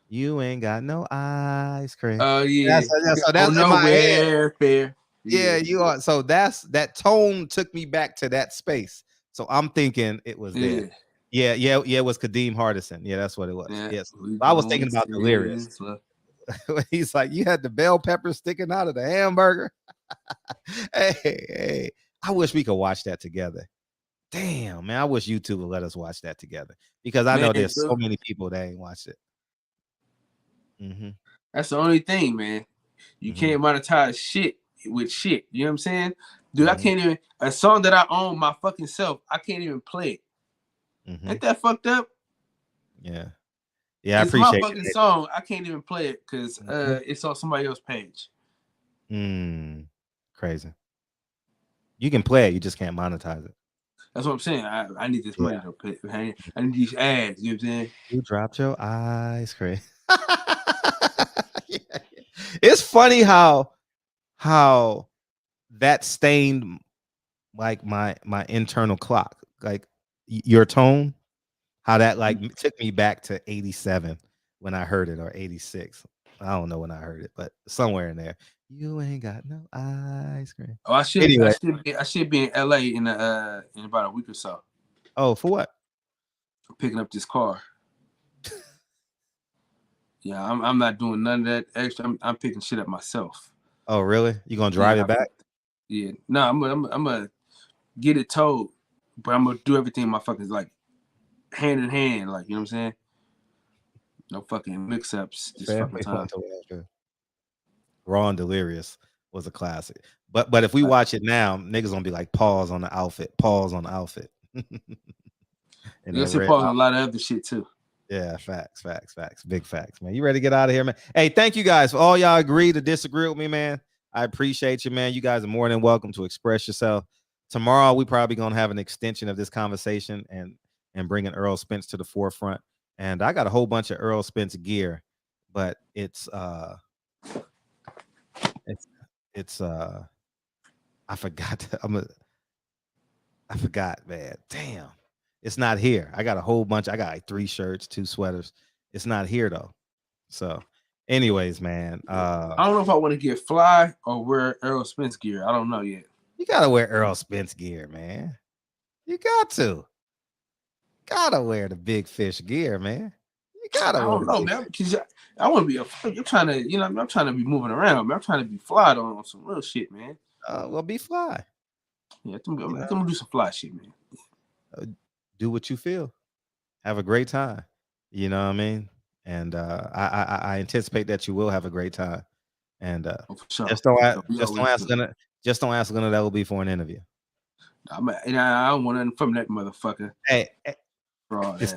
You ain't got no ice cream. Oh yeah. So that's in my head. Fair. Yeah, you are. So that tone took me back to that space. So I'm thinking it was there. Yeah, it was Kadeem Hardison. Yeah, that's what it was. Yeah. Yes. I was thinking about Delirious. He's like, you had the bell pepper sticking out of the hamburger. Hey, I wish we could watch that together. Damn, man, I wish YouTube would let us watch that together, because I know there's so many people that ain't watched it. Mm-hmm. That's the only thing, man. You can't monetize shit with shit. You know what I'm saying? Dude, I can't even, a song that I own my fucking self, I can't even play it. Ain't that fucked up? Yeah. Yeah, I appreciate it. It's my fucking song. I can't even play it because it's on somebody else's page. Crazy. You can play it, you just can't monetize it. That's what I'm saying. I need this money to pay. I need these ads. You know what I'm saying? You dropped your ice cream. It's funny how that stained like my internal clock, like your tone, how that like took me back to 87 when I heard it, or 86. I don't know when I heard it, but somewhere in there. You ain't got no ice cream. Oh, I should be in LA in about a week or so. Oh, for what? I'm picking up this car. Yeah, I'm not doing none of that extra. I'm picking shit up myself. Oh, really? You gonna drive it back? Yeah. No, I'm gonna get it towed, but I'm gonna do everything my fucking like hand in hand, like, you know what I'm saying? No fucking mix-ups this Fair. fucking time. Raw and Delirious was a classic. But if we watch it now, niggas gonna be like, pause on the outfit. Pause on the outfit. You gotta say pause on a lot of other shit too. Yeah, facts. Big facts, man. You ready to get out of here, man? Hey, thank you guys for all y'all agree to disagree with me, man. I appreciate you, man. You guys are more than welcome to express yourself. Tomorrow, we probably gonna have an extension of this conversation and bringing Earl Spence to the forefront. And I got a whole bunch of Earl Spence gear, but it's I forgot. I forgot, man. Damn. It's not here. I got a whole bunch. I got like 3 shirts, 2 sweaters. It's not here though. So, anyways, man. I don't know if I want to get fly or wear Earl Spence gear. I don't know yet. You gotta wear Earl Spence gear, man. You got to. Gotta wear the big fish gear, man. You gotta. I don't know, man. Because I want to be you're trying to, you know, I'm trying to be moving around, man. I'm trying to be fly on some real shit, man. Well, be fly. Yeah, I'm gonna do some fly shit, man. Do what you feel. Have a great time. You know what I mean? And I anticipate that you will have a great time. And sure. just don't ask Leonard that will be for an interview. I don't want nothing from that motherfucker. Hey, is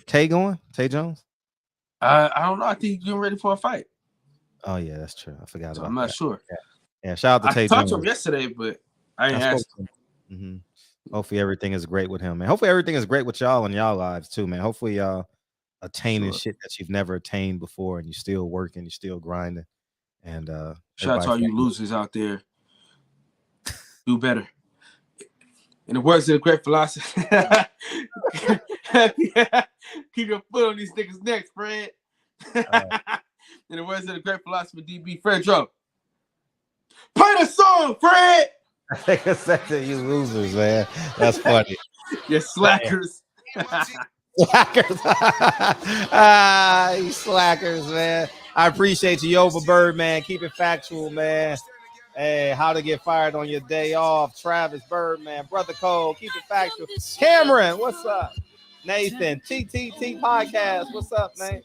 Tay going? Tay Jones? I don't know. I think he's getting ready for a fight. Oh yeah, that's true. I forgot about that. I'm not sure. Yeah, shout out to Tay Jones. I talked to him yesterday, but I ain't asked him. Mm-hmm. Hopefully everything is great with him, man. Hopefully everything is great with y'all in y'all lives too, man. Hopefully y'all attaining shit that you've never attained before, and you're still working, you're still grinding. And shout out to all you losers out there. Do better. In the words of the great philosopher, keep your foot on these niggas' necks, Fred. In the words of the great philosopher, DB Fredro. Play the song, Fred. I said to you losers, man. That's funny. You slackers. Slackers. You slackers, man. I appreciate you, Yoba Bird, man. Keep it factual, man. Hey, how to get fired on your day off. Travis Birdman, Brother Cole, keep it factual. Cameron, what's up? Nathan, TTT Podcast, what's up, man?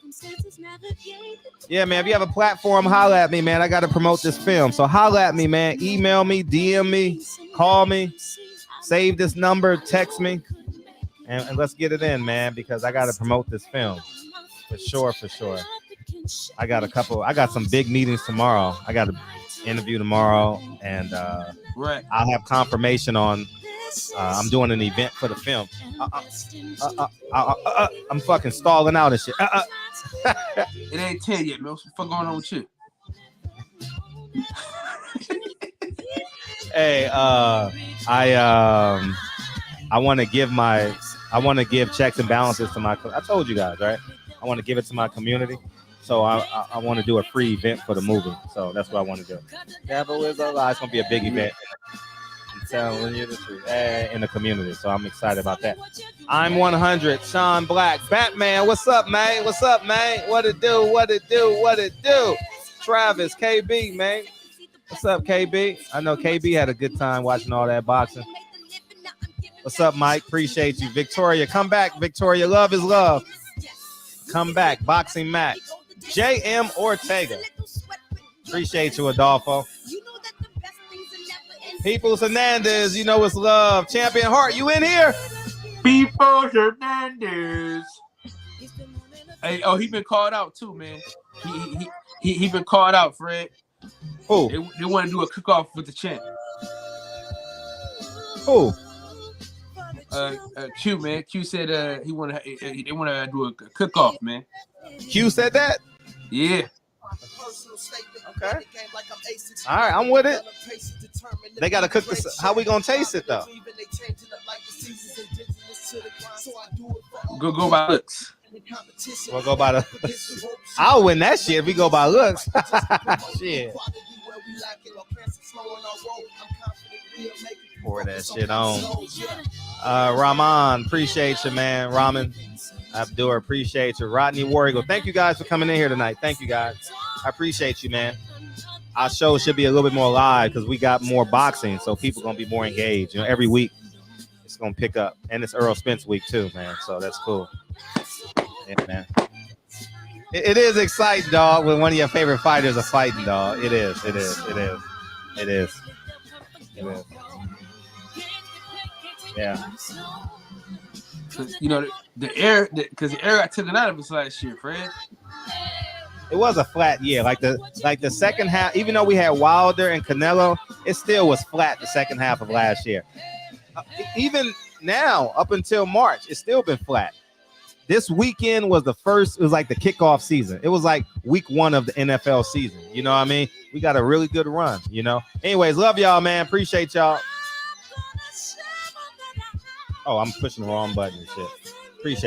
Yeah, man, if you have a platform, holla at me, man. I got to promote this film. So holla at me, man. Email me, DM me, call me, save this number, text me, and let's get it in, man, because I got to promote this film. For sure. I got some big meetings tomorrow. I got to interview tomorrow, and I'll have confirmation on I'm doing an event for the film. I'm fucking stalling out and shit. It ain't 10 yet, man. What's the fuck going on with you? Hey, I want to give checks and balances to my. I told you guys, right? I want to give it to my community. So I want to do a free event for the movie. So that's what I want to do. Devil is alive. It's gonna be a big event. I'm telling you the truth. In the community. So I'm excited about that. I'm 100. Sean Black. Batman. What's up, man? What's up, man? What it do? What it do? What it do? Travis, KB, man. What's up, KB? I know KB had a good time watching all that boxing. What's up, Mike? Appreciate you. Victoria, come back. Victoria, love is love. Come back. Boxing Mac. J.M. Ortega. Appreciate you, Adolfo. Peoples Hernandez, you know it's love. Champion Heart, you in here? Peoples Hernandez. Hey, he been called out too, man. He been called out, Fred. Who? They want to do a cook-off with the champ. Who? Q, man. Q said they want to do a cook-off, man. Q said that? Yeah. Okay. All right, I'm with it. They got to cook this. How we going to taste it, though? Go by looks. We'll go by the. I'll win that shit if we go by looks. Shit. Pour that shit on. Rahman, appreciate you, man. Ramen. Abdur, appreciate you. Rodney Warrigal, thank you guys for coming in here tonight. Thank you guys. I appreciate you, man. Our show should be a little bit more live because we got more boxing, so people gonna be more engaged. You know, every week it's gonna pick up, and it's Earl Spence week too, man. So that's cool. Yeah, man. It is exciting, dog, when one of your favorite fighters are fighting, dog. It is. Yeah. You know, the air got taken out of us last year, Fred. It was a flat year. Like the second half, even though we had Wilder and Canelo, it still was flat the second half of last year. Even now, up until March, it's still been flat. This weekend was it was like the kickoff season. It was like week 1 of the NFL season. You know what I mean? We got a really good run, you know? Anyways, love y'all, man. Appreciate y'all. Oh, I'm pushing the wrong button and shit.